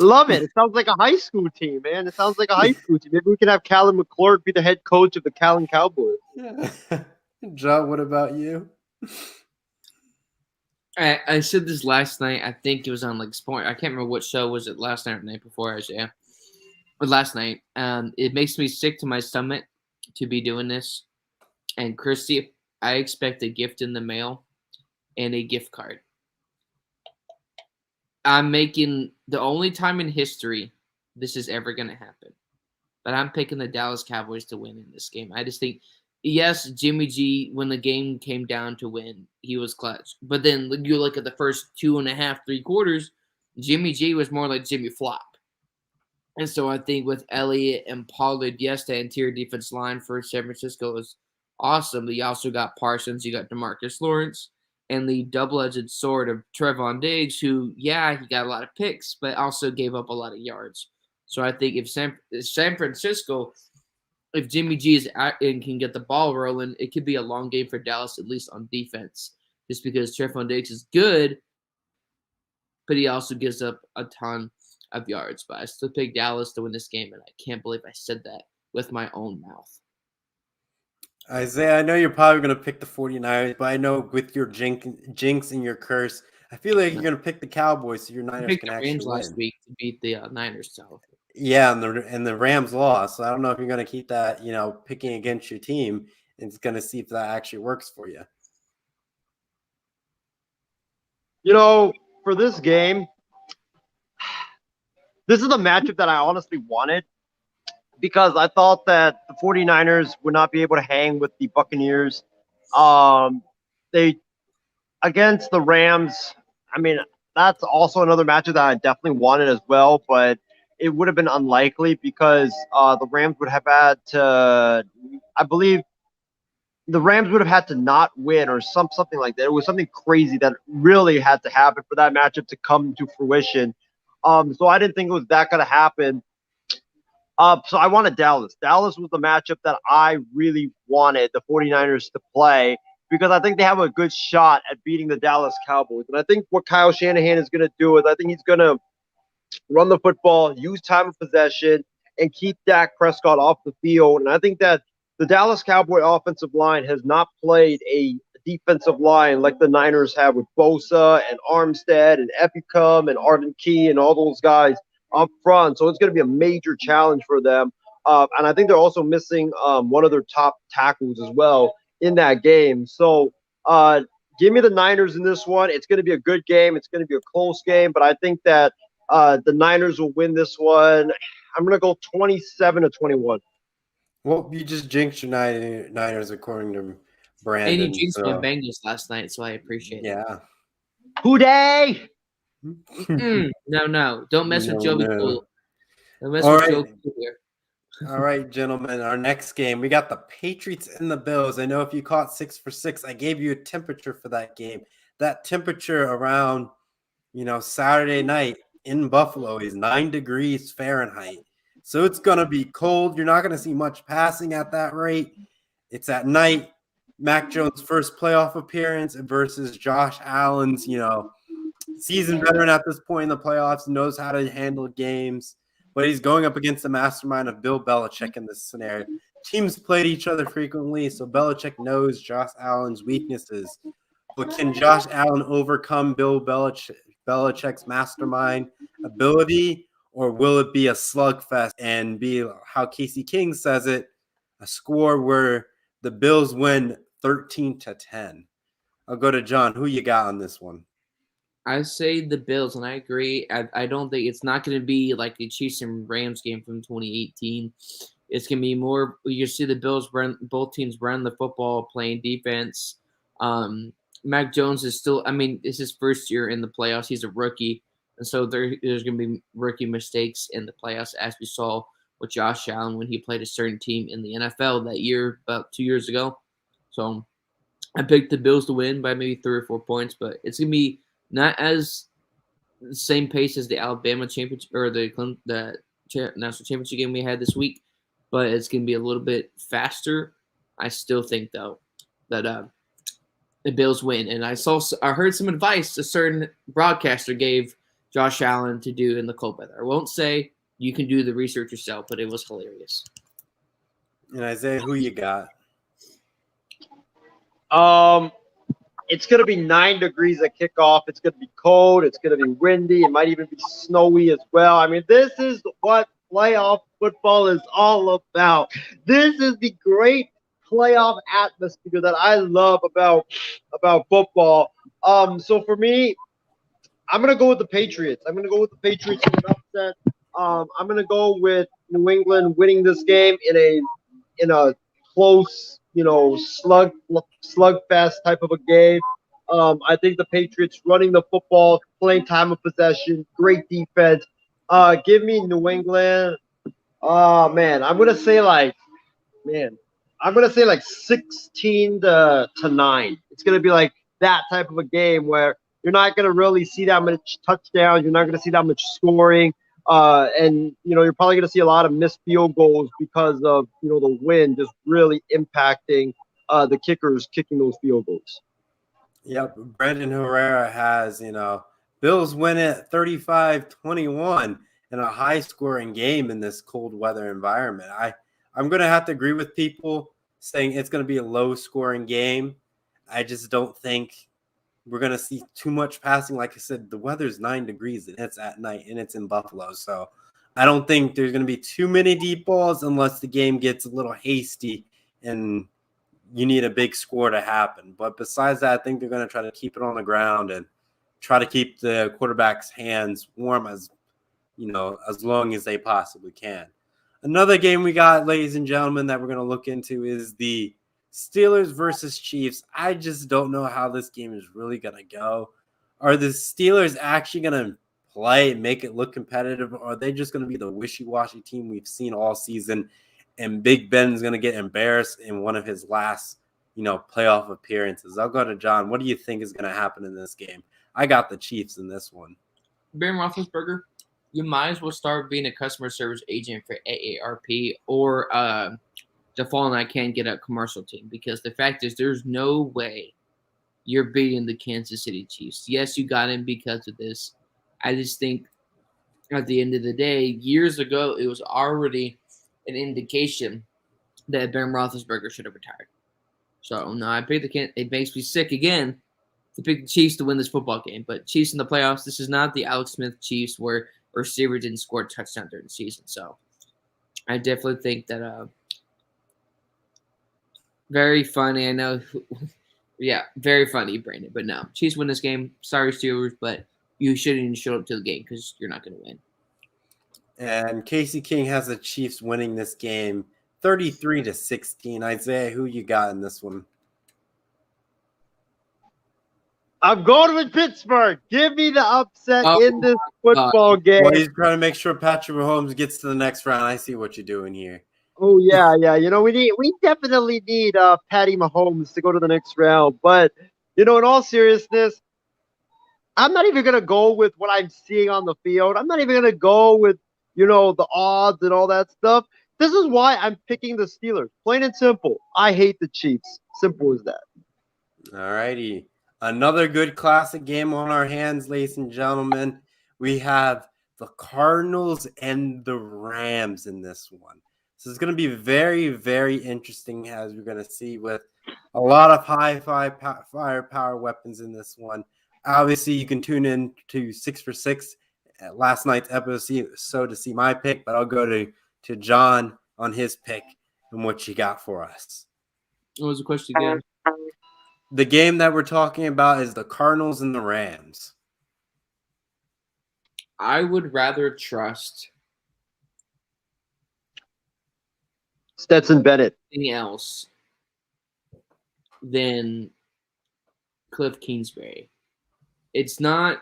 Love it. It sounds like a high school team, man. It sounds like a high school team. Maybe we can have Callan McClure be the head coach of the Callan Cowboys. John, what about you? I said this last night. I think it was on like Sport. I can't remember what show was it last night or the night before. Actually, but last night. It makes me sick to my stomach to be doing this. And Christy, I expect a gift in the mail and a gift card. I'm making the only time in history this is ever going to happen. But I'm picking the Dallas Cowboys to win in this game. I just think, yes, Jimmy G, when the game came down to win, he was clutch. But then you look at the first 2.5, 3 quarters, Jimmy G was more like Jimmy Flop. And so I think with Elliott and Pollard, yes, the interior defense line for San Francisco is awesome. But you also got Parsons, you got DeMarcus Lawrence, and the double-edged sword of Trevon Diggs, who, yeah, he got a lot of picks, but also gave up a lot of yards. So I think if San Francisco, if Jimmy G is out and can get the ball rolling, it could be a long game for Dallas, at least on defense, just because Trevon Diggs is good, but he also gives up a ton of yards. But I still pick Dallas to win this game, and I can't believe I said that with my own mouth. Isaiah, I know you're probably going to pick the 49ers, but I know with your jinx and your curse, I feel like you're going to pick the Cowboys so your I Niners picked can the actually Rams win. last week to beat the Niners. So Yeah, and the Rams lost. So I don't know if you're going to keep that, picking against your team. It's going to see if that actually works for you. For this game, this is the matchup that I honestly wanted because I thought that the 49ers would not be able to hang with the Buccaneers. They against the Rams, I mean, that's also another matchup that I definitely wanted as well, but it would have been unlikely because the Rams would have had to, I believe, the Rams would have had to not win or something like that. It was something crazy that really had to happen for that matchup to come to fruition. So I didn't think it was that going to happen. So I wanted Dallas. Dallas was the matchup that I really wanted the 49ers to play because I think they have a good shot at beating the Dallas Cowboys. And I think what Kyle Shanahan is going to do is I think he's going to run the football, use time of possession, and keep Dak Prescott off the field. And I think that the Dallas Cowboy offensive line has not played a defensive line like the Niners have with Bosa and Armstead and Epicum and Arden Key and all those guys up front. So it's going to be a major challenge for them. And I think they're also missing one of their top tackles as well in that game. So give me the Niners in this one. It's going to be a good game. It's going to be a close game. But I think that the Niners will win this one. I'm going to go 27-21. Well, you just jinxed your Niners according to Brandon. and you jinxed my So, Bengals last night, so I appreciate it. yeah. Who day? No. Don't mess with Joey No. Cool. Don't mess All with right. Joey Cool here. All right, gentlemen. Our next game, we got the Patriots and the Bills. I know if you caught 6 for 6, I gave you a temperature for that game. That temperature around, Saturday night in Buffalo is 9 degrees Fahrenheit. So it's going to be cold. You're not going to see much passing at that rate. It's at night. Mac Jones' first playoff appearance versus Josh Allen's, seasoned veteran at this point in the playoffs, knows how to handle games. But he's going up against the mastermind of Bill Belichick in this scenario. Teams played each other frequently, so Belichick knows Josh Allen's weaknesses. But can Josh Allen overcome Bill Belichick's mastermind ability, or will it be a slugfest and be, how Casey King says it, a score where the Bills win 13-10? I'll go to John. Who you got on this one? I say the Bills, and I agree. I don't think it's not going to be like the Chiefs and Rams game from 2018. It's going to be more. You see the Bills both teams run the football, playing defense. Mac Jones is still. I mean, it's his first year in the playoffs. He's a rookie, and so there's going to be rookie mistakes in the playoffs, as we saw with Josh Allen when he played a certain team in the NFL that year, about 2 years ago. So I picked the Bills to win by maybe 3 or 4 points, but it's going to be not as the same pace as the Alabama championship or the national championship game we had this week, but it's going to be a little bit faster. I still think though that the Bills win, and I heard some advice a certain broadcaster gave Josh Allen to do in the cold weather. I won't say, you can do the research yourself, but it was hilarious. And Isaiah, who you got? It's going to be 9 degrees at kickoff. It's going to be cold. It's going to be windy. It might even be snowy as well. I mean, this is what playoff football is all about. This is the great playoff atmosphere that I love about football. So for me, I'm going to go with the Patriots. I'm going to go with the Patriots in an upset. I'm going to go with New England winning this game in a close, slugfest type of a game. I think the Patriots running the football, playing time of possession, great defense. Give me New England. Oh man, I'm gonna say like 16 to 9. It's gonna be like that type of a game where you're not going to really see that much touchdowns. You're not going to see that much scoring. And, you're probably going to see a lot of missed field goals because of, the wind just really impacting the kickers kicking those field goals. Yep. Brandon Herrera has, Bills win it 35-21 in a high-scoring game in this cold weather environment. I'm going to have to agree with people saying it's going to be a low-scoring game. I just don't think we're going to see too much passing. Like I said, the weather's 9 degrees and it's at night and it's in Buffalo. So I don't think there's going to be too many deep balls unless the game gets a little hasty and you need a big score to happen. But besides that, I think they're going to try to keep it on the ground and try to keep the quarterback's hands warm as long as they possibly can. Another game we got, ladies and gentlemen, that we're going to look into is the Steelers versus Chiefs. I just don't know how this game is really going to go. Are the Steelers actually going to play and make it look competitive, or are they just going to be the wishy-washy team we've seen all season, and Big Ben's going to get embarrassed in one of his last, playoff appearances? I'll go to John. What do you think is going to happen in this game? I got the Chiefs in this one. Ben Roethlisberger, you might as well start being a customer service agent for AARP or Default and I can't get a commercial team, because the fact is there's no way you're beating the Kansas City Chiefs. Yes, you got him because of this. I just think at the end of the day, years ago, it was already an indication that Ben Roethlisberger should have retired. So, no, I picked it makes me sick again to pick the Chiefs to win this football game. But Chiefs in the playoffs, this is not the Alex Smith Chiefs where receiver didn't score a touchdown during the season. So, I definitely think that very funny. I know. Yeah, very funny, Brandon. But no, Chiefs win this game. Sorry, Steelers, but you shouldn't even show up to the game because you're not going to win. And Casey King has the Chiefs winning this game 33-16. Isaiah, who you got in this one? I'm going with Pittsburgh. Give me the upset in this football game. Well, he's trying to make sure Patrick Mahomes gets to the next round. I see what you're doing here. Oh yeah. We definitely need Patty Mahomes to go to the next round. But in all seriousness, I'm not even gonna go with what I'm seeing on the field. I'm not even gonna go with the odds and all that stuff. This is why I'm picking the Steelers. Plain and simple. I hate the Chiefs. Simple as that. All righty. Another good classic game on our hands, ladies and gentlemen. We have the Cardinals and the Rams in this one. So it's going to be very, very interesting, as we're going to see, with a lot of high firepower weapons in this one. Obviously, you can tune in to 6 for 6 at last night's episode to see my pick, but I'll go to John on his pick and what you got for us. What was the question again? The game that we're talking about is the Cardinals and the Rams. I would rather trust Stetson Bennett anything else than Cliff Kingsbury. It's not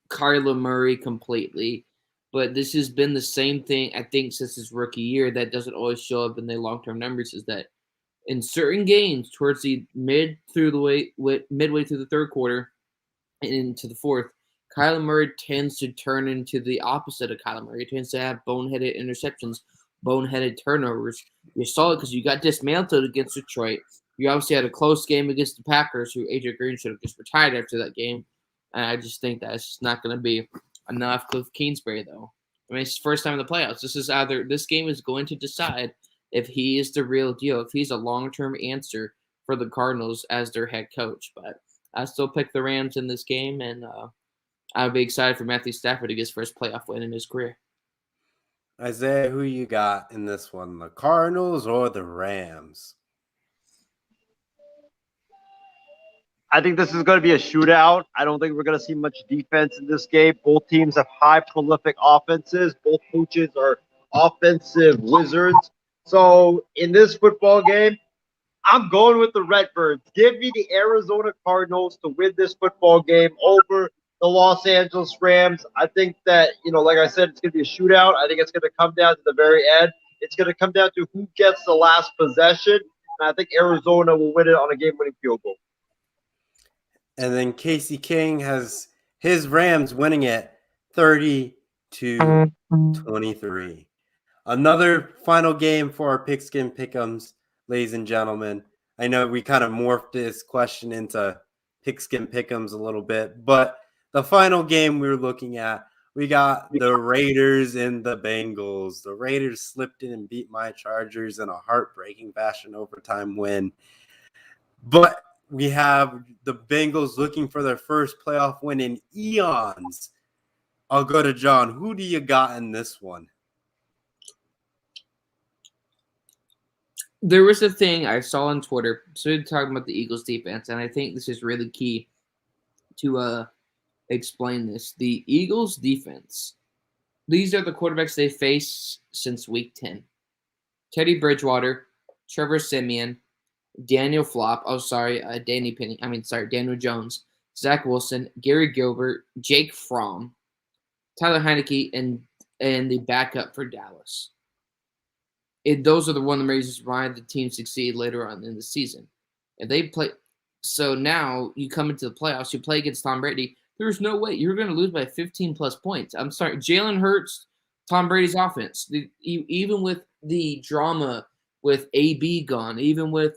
Kyler Murray completely, but this has been the same thing, I think, since his rookie year. That doesn't always show up in the long-term numbers, is that in certain games towards the midway through the third quarter and into the fourth, Kyler Murray tends to turn into the opposite of Kyler Murray. He tends to have boneheaded interceptions, boneheaded turnovers. You saw it because you got dismantled against Detroit. You obviously had a close game against the Packers, who AJ Green should have just retired after that game. And I just think that's just not going to be enough. Cliff Kingsbury, though. I mean, it's his first time in the playoffs. This game is going to decide if he is the real deal, if he's a long-term answer for the Cardinals as their head coach. But I still pick the Rams in this game, and I'd be excited for Matthew Stafford to get his first playoff win in his career. Isaiah, who you got in this one, the Cardinals or the Rams? I think this is going to be a shootout. I don't think we're going to see much defense in this game. Both teams have high prolific offenses. Both coaches are offensive wizards. So in this football game, I'm going with the Redbirds. Give me the Arizona Cardinals to win this football game over the Los Angeles Rams. I think that, like I said, it's going to be a shootout. I think it's going to come down to the very end. It's going to come down to who gets the last possession. And I think Arizona will win it on a game-winning field goal. And then Casey King has his Rams winning it 30-23. Another final game for our Pigskin Pick'ems, ladies and gentlemen. I know we kind of morphed this question into Pigskin Pick'ems a little bit, but the final game we were looking at, we got the Raiders and the Bengals. The Raiders slipped in and beat my Chargers in a heartbreaking fashion overtime win. But we have the Bengals looking for their first playoff win in eons. I'll go to John. Who do you got in this one? There was a thing I saw on Twitter. So we were talking about the Eagles defense, and I think this is really key to explain this. The Eagles defense, these are the quarterbacks they face since week 10. Teddy Bridgewater, Trevor Siemian, Daniel Jones, Zach Wilson, Gary Gilbert, Jake Fromm, Tyler Heineke, and the backup for Dallas. Those are one of the reasons why the team succeed later on in the season. If they play, so now you come into the playoffs, you play against Tom Brady. There's no way you're going to lose by 15 plus points. I'm sorry, Jalen Hurts, Tom Brady's offense. Even with the drama with AB gone, even with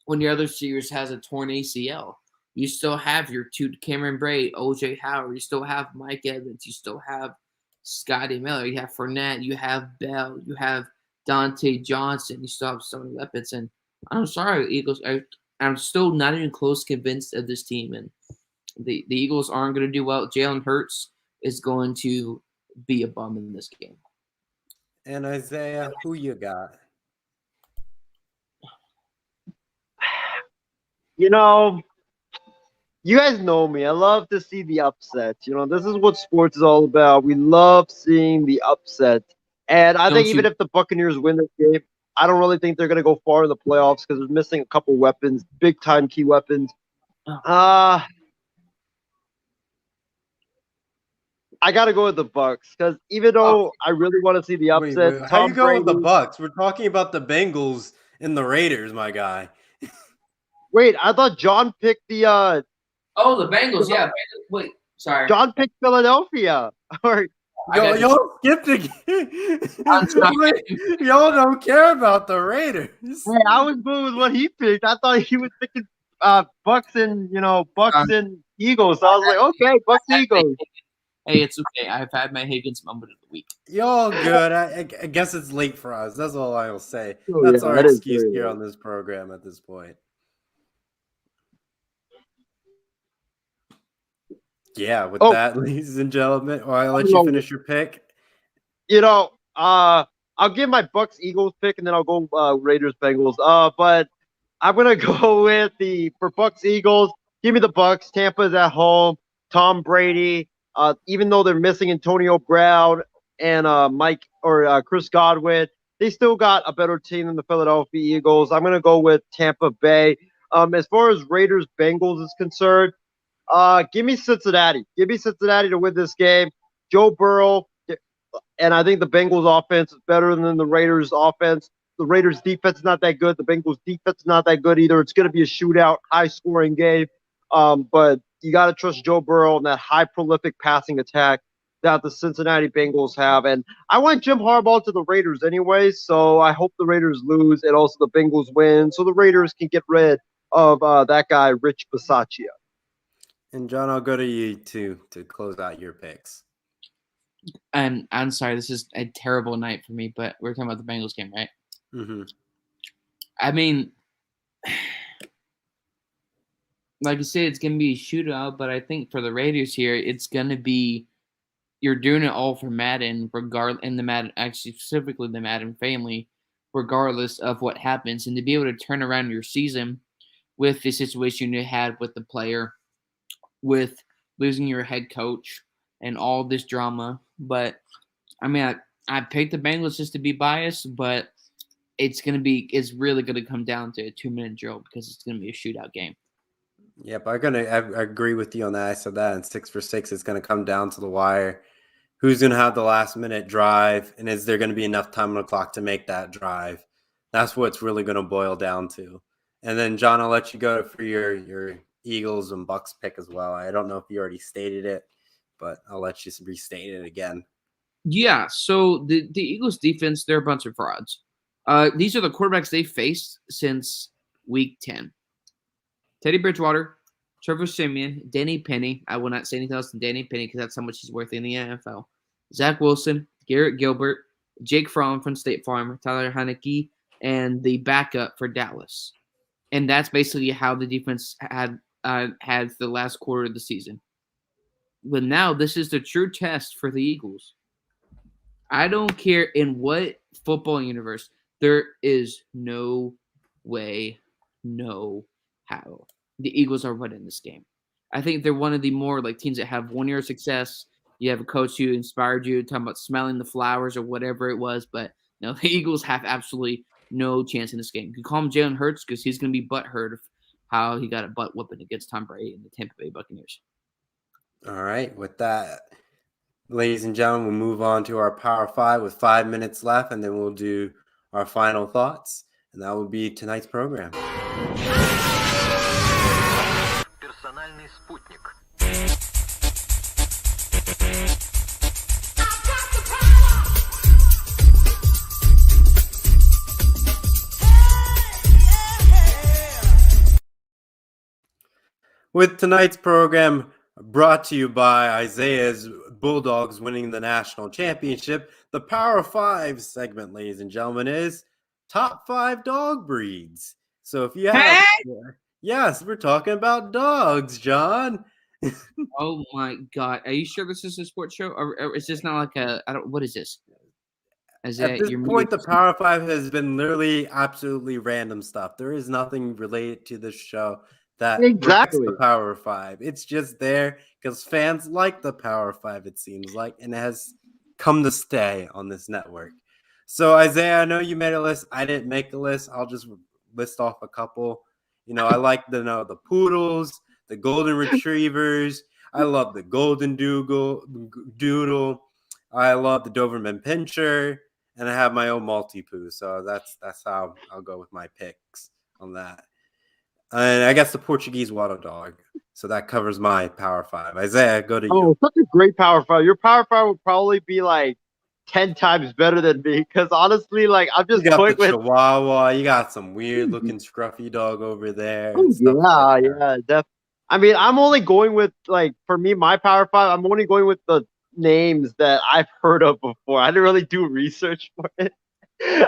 when your other series has a torn ACL, you still have your two Cameron Brate, OJ Howard. You still have Mike Evans. You still have Scotty Miller. You have Fournette. You have Bell. You have Dante Johnson. You still have so many weapons. And I'm sorry, Eagles. I'm still not even close convinced of this team. And the Eagles aren't going to do well. Jalen Hurts is going to be a bum in this game. And Isaiah, who you got? You know, you guys know me. I love to see the upsets. This is what sports is all about. We love seeing the upsets. And I think even if the Buccaneers win this game, I don't really think they're going to go far in the playoffs because they're missing a couple weapons, big-time key weapons. I got to go with the Bucs because even though I really want to see the upset, Wait, how you go with the Bucs? We're talking about the Bengals and the Raiders, my guy. Wait, I thought John picked the the Bengals, yeah. Wait, sorry. John picked Philadelphia. Y'all skipped again. Y'all don't care about the Raiders. Hey, I was going with what he picked. I thought he was picking Bucks and and Eagles. So I was like, okay, Bucks Eagles. Hey, it's okay. I've had my Higgins moment of the week. Y'all good. I guess it's late for us. That's all I will say. That's our excuse here on this program at this point. Yeah, with that, ladies and gentlemen, I'll let you finish your pick. I'll give my Bucks Eagles pick and then I'll go Raiders Bengals. But I'm gonna go with for Bucks Eagles. Give me the Bucks. Tampa's at home. Tom Brady. Even though they're missing Antonio Brown and Chris Godwin, they still got a better team than the Philadelphia Eagles. I'm gonna go with Tampa Bay. As far as Raiders Bengals is concerned. Give me Cincinnati. Give me Cincinnati to win this game. Joe Burrow, and I think the Bengals offense is better than the Raiders offense. The Raiders defense is not that good. The Bengals defense is not that good either. It's going to be a shootout, high-scoring game. But you got to trust Joe Burrow and that high prolific passing attack that the Cincinnati Bengals have. And I want Jim Harbaugh to the Raiders anyway, so I hope the Raiders lose and also the Bengals win so the Raiders can get rid of that guy, Rich Bisaccia. And John, I'll go to you to close out your picks. I'm sorry, this is a terrible night for me, but we're talking about the Bengals game, right? Mm-hmm. I mean, like you said, it's going to be a shootout, but I think for the Raiders here, it's going to be you're doing it all for Madden, actually specifically the Madden family, regardless of what happens, and to be able to turn around your season with the situation you had with the player, with losing your head coach and all this drama. But I mean, I picked the Bengals just to be biased, but it's really going to come down to a 2-minute drill because it's going to be a shootout game. Yep, I agree with you on that. I said that in 6 for 6, it's going to come down to the wire. Who's going to have the last minute drive, and is there going to be enough time on the clock to make that drive? That's what it's really going to boil down to. And then, John, I'll let you go for your Eagles and Bucks pick as well. I don't know if you already stated it, but I'll let you restate it again. Yeah, so the Eagles defense, they're a bunch of frauds. These are the quarterbacks they faced since week 10. Teddy Bridgewater, Trevor Siemian, Danny Penny. I will not say anything else than Danny Penny because that's how much he's worth in the NFL. Zach Wilson, Garrett Gilbert, Jake Fromm from State Farm, Tyler Heineke, and the backup for Dallas. And that's basically how the defense had the last quarter of the season. But now this is the true test for the Eagles. I don't care in what football universe, there is no way, no how the Eagles are winning this game. I think they're one of the more like teams that have 1 year of success. You have a coach who inspired you, talking about smelling the flowers or whatever it was. But no, the Eagles have absolutely no chance in this game. You can call him Jalen Hurts because he's going to be butthurt of how he got a butt whooping against Tom Brady and the Tampa Bay Buccaneers. All right, with that, ladies and gentlemen, we'll move on to our Power 5 with 5 minutes left, and then we'll do our final thoughts, and that will be tonight's program. Персональный спутник. With tonight's program brought to you by Isaiah's Bulldogs winning the national championship, the Power 5 segment, ladies and gentlemen, is top 5 dog breeds. So if you have, yes, we're talking about dogs, John. Oh my God! Are you sure this is a sports show, or is this not like a? I don't. What is this? At this point, the Power 5 has been literally absolutely random stuff. There is nothing related to this show that Exactly the Power 5. It's just there because fans like the Power 5, it seems like, and it has come to stay on this network. So, Isaiah, I know you made a list. I didn't make a list. I'll just list off a couple. You know, I like to know the poodles, the golden retrievers. I love the golden doodle. I love the Doberman Pinscher, and I have my own Maltipoo. So that's how I'll go with my picks on that. And I guess the Portuguese water dog. So that covers my Power 5. Isaiah, go to you. Oh, such a great Power 5. Your Power 5 would probably be like 10 times better than me because honestly, like I'm just you got going the Chihuahua. You got some weird looking scruffy dog over there. Oh, yeah. I mean, I'm only going with like for me, my Power 5. I'm only going with the names that I've heard of before. I didn't really do research for it.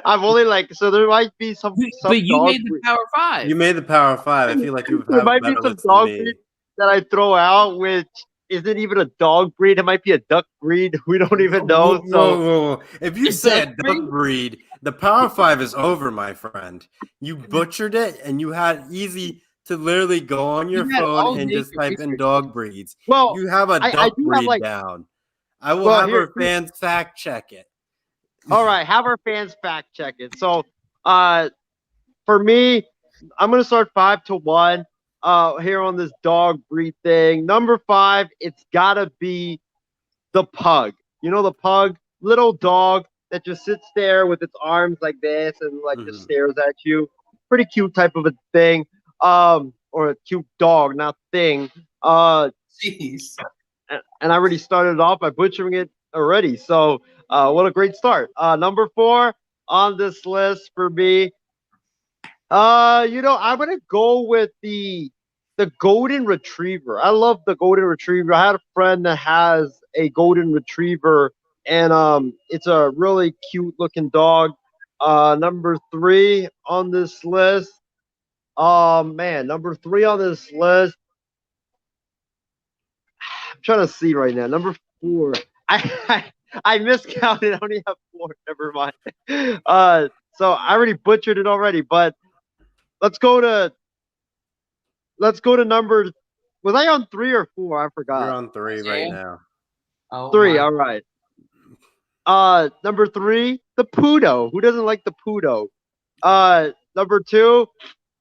I've only like so there might be some. But you made the Power 5. You made the Power 5. I feel like you there have might be some dog breed that I throw out, which isn't even a dog breed. It might be a duck breed. We don't even know. Whoa. If you say a duck breed, the Power 5 is over, my friend. You butchered it, and you had easy to literally go on your phone and just type in dog breeds. Well, you have a duck breed down. I will have our fans fact check it. All right, have our fans fact check it. So, for me, I'm gonna start 5-1. Here on this dog breed thing. Number 5, it's gotta be the pug. You know the pug, little dog that just sits there with its arms like this and like just stares at you. Pretty cute type of a thing. Or a cute dog, not thing. Jeez. And I already started off by butchering it already. So what a great start. Number 4 on this list for me. I'm gonna go with the golden retriever. I love the golden retriever. I had a friend that has a golden retriever, and it's a really cute looking dog. Number 3 on this list. Number 3 on this list. I'm trying to see right now. Number 4. I miscounted. I only have 4. Never mind. So I already butchered it already, but let's go to number. Was I on 3 or 4? I forgot. You're on 3 right now. 3. All right. Number 3, the Poodle. Who doesn't like the Poodle? Number 2,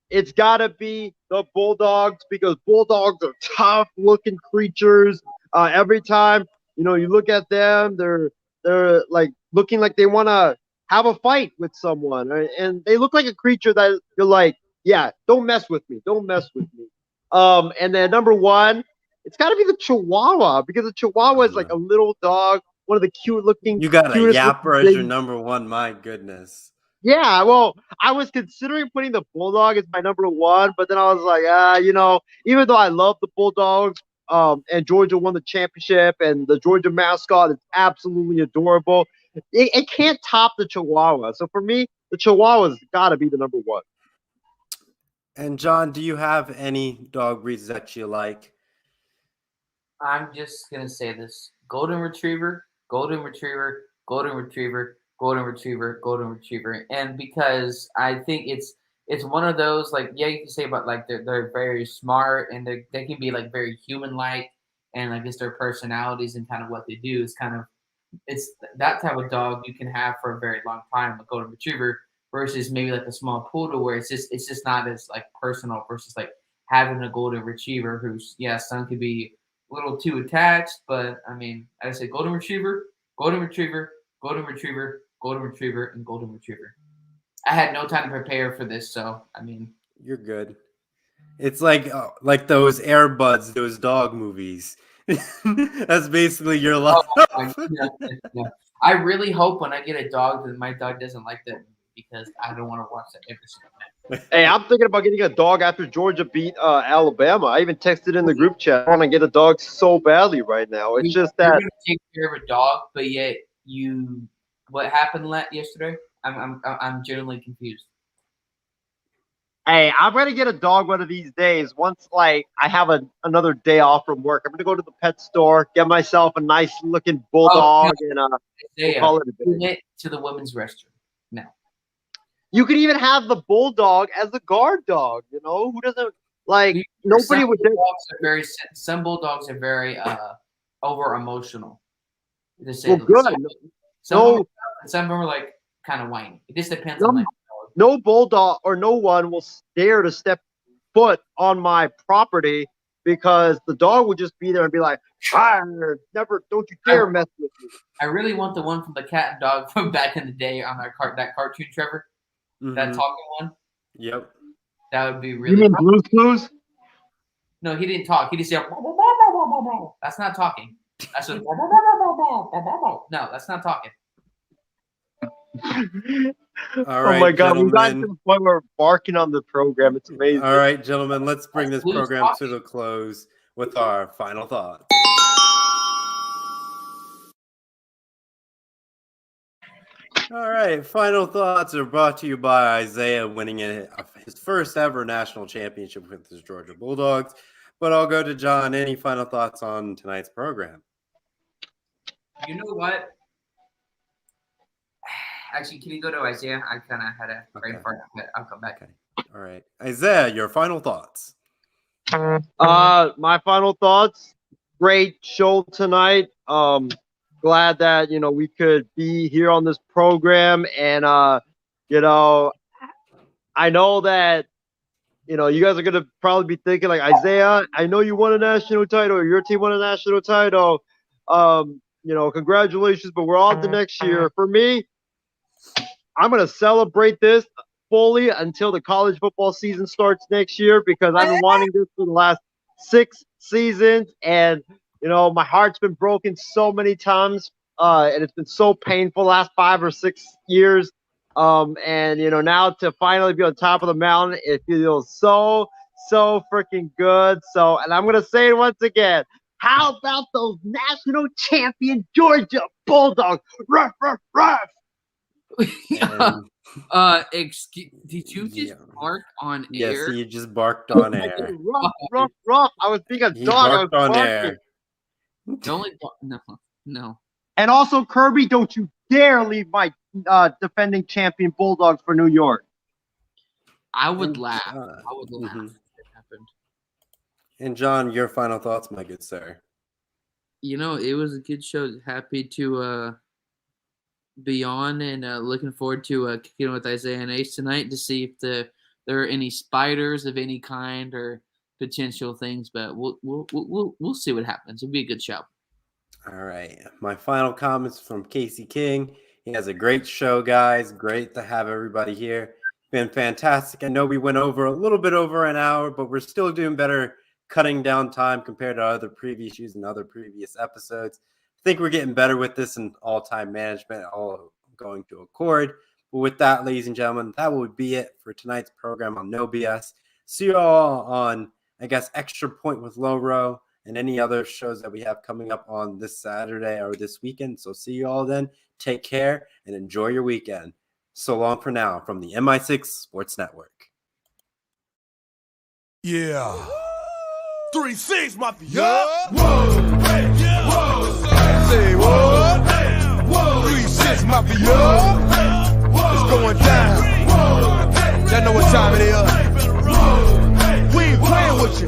it's gotta be the Bulldogs because Bulldogs are tough looking creatures. Every time you look at them, they're like looking like they want to have a fight with someone, right? And they look like a creature that you're like, yeah, don't mess with me. Don't mess with me. And then number one, it's got to be the Chihuahua because the Chihuahua is like a little dog, one of the You got a cutest looking Yapper as your things. number one. My goodness. Yeah, well, I was considering putting the Bulldog as my number one, but then I was like, even though I love the Bulldogs, and Georgia won the championship, and the Georgia mascot is absolutely adorable, it can't top the Chihuahua. So for me, the Chihuahua's got to be the number one. And John, do you have any dog breeds that you like? I'm just gonna say this: golden retriever, golden retriever, golden retriever, golden retriever, golden retriever. And because I think it's one of those, like, yeah, you can say about like they're very smart and they can be like very human like, and I guess their personalities and kind of what they do is kind of, it's that type of dog you can have for a very long time, a golden retriever, versus maybe like a small poodle where it's just not as like personal, versus like having a golden retriever who's, yeah, some could be a little too attached, but I mean, I say golden retriever, golden retriever, golden retriever, golden retriever, and golden retriever. I had no time to prepare for this, so I mean, You're good. It's like those Air Buds, those dog movies. That's basically your life. yeah, yeah. I really hope when I get a dog that my dog doesn't like that movie because I don't want to watch that every single night. Hey, I'm thinking about getting a dog after Georgia beat Alabama. I even texted in the group chat. I want to get a dog so badly right now. It's just You're that gonna take care of a dog, but yet what happened yesterday? I'm genuinely confused. hey, I'm gonna get a dog one of these days. Once like I have another day off from work, I'm gonna go to the pet store, get myself a nice looking bulldog, and we'll Isaiah, call it a we day. went to the women's restroom. No. You could even have the bulldog as a guard dog. You know who doesn't like nobody Some would. bulldogs are very over emotional. To say Well, the good. least. No, Some of them are like kind of whiny. It just depends no, on like. no bulldog or no one will dare to step foot on my property because the dog would just be there and be like, never, don't you dare mess with me. I really want the one from the cat and dog from back in the day on that cartoon, Trevor. That talking one. Yep. That would be You really. mean Blue's Clues? No, he didn't talk. He just said. That's not talking. That's just. No, that's not talking. All right, Oh my God, we got to gentlemen. the point where we're barking on the program. It's amazing. All right, gentlemen, let's bring this program to the close with our final thoughts. All right, final thoughts are brought to you by Isaiah winning his first ever national championship with his Georgia Bulldogs. But I'll go to John. Any final thoughts on tonight's program? You know what? Actually, can you go to Isaiah? I kind of had a brain fart, but I'll come back. Okay. All right, Isaiah, your final thoughts. My final thoughts. Great show tonight. Glad that we could be here on this program, and I know that you guys are gonna probably be thinking like, Isaiah, I know you won a national title, or your team won a national title. Congratulations, but we're on to next year. For me, I'm gonna celebrate this fully until the college football season starts next year because I've been wanting this for the last 6 seasons, and my heart's been broken so many times, and it's been so painful the last 5 or 6 years. And now to finally be on top of the mountain, it feels so freaking good. So, and I'm gonna say it once again. How about those national champion Georgia Bulldogs? Ruff, ruff, ruff. Did you just bark on Yes, air? he just barked on air. Ruff, ruff, ruff. I was being a He dog. I was barked on barking. air. The only no. And also, Kirby, don't you dare leave my defending champion Bulldogs for New York. I would laugh. I would laugh if it happened. And John, your final thoughts, my good sir. It was a good show. Happy to be on and looking forward to kicking with Isaiah and Ace tonight to see if there are any spiders of any kind or potential things. But we'll see what happens. It'll be a good show. All right. My final comments from Casey King. He has a great show, guys. Great to have everybody here. been fantastic. I know we went over a little bit over an hour, but we're still doing better cutting down time compared to other previews and other previous episodes. I think we're getting better with this and all-time management, all going to accord. But with that, ladies and gentlemen, that will be it for tonight's program on No BS. See you all on, I guess, Extra Point with Low Row and any other shows that we have coming up on this Saturday or this weekend. So see you all then. Take care and enjoy your weekend. So long for now from the MI6 Sports Network. Yeah. 3-6, Mafia. Whoa. Hey, whoa. Say what? Whoa. 3-6, Mafia. It's going down. Y'all know what time it is. We ain't playing with you.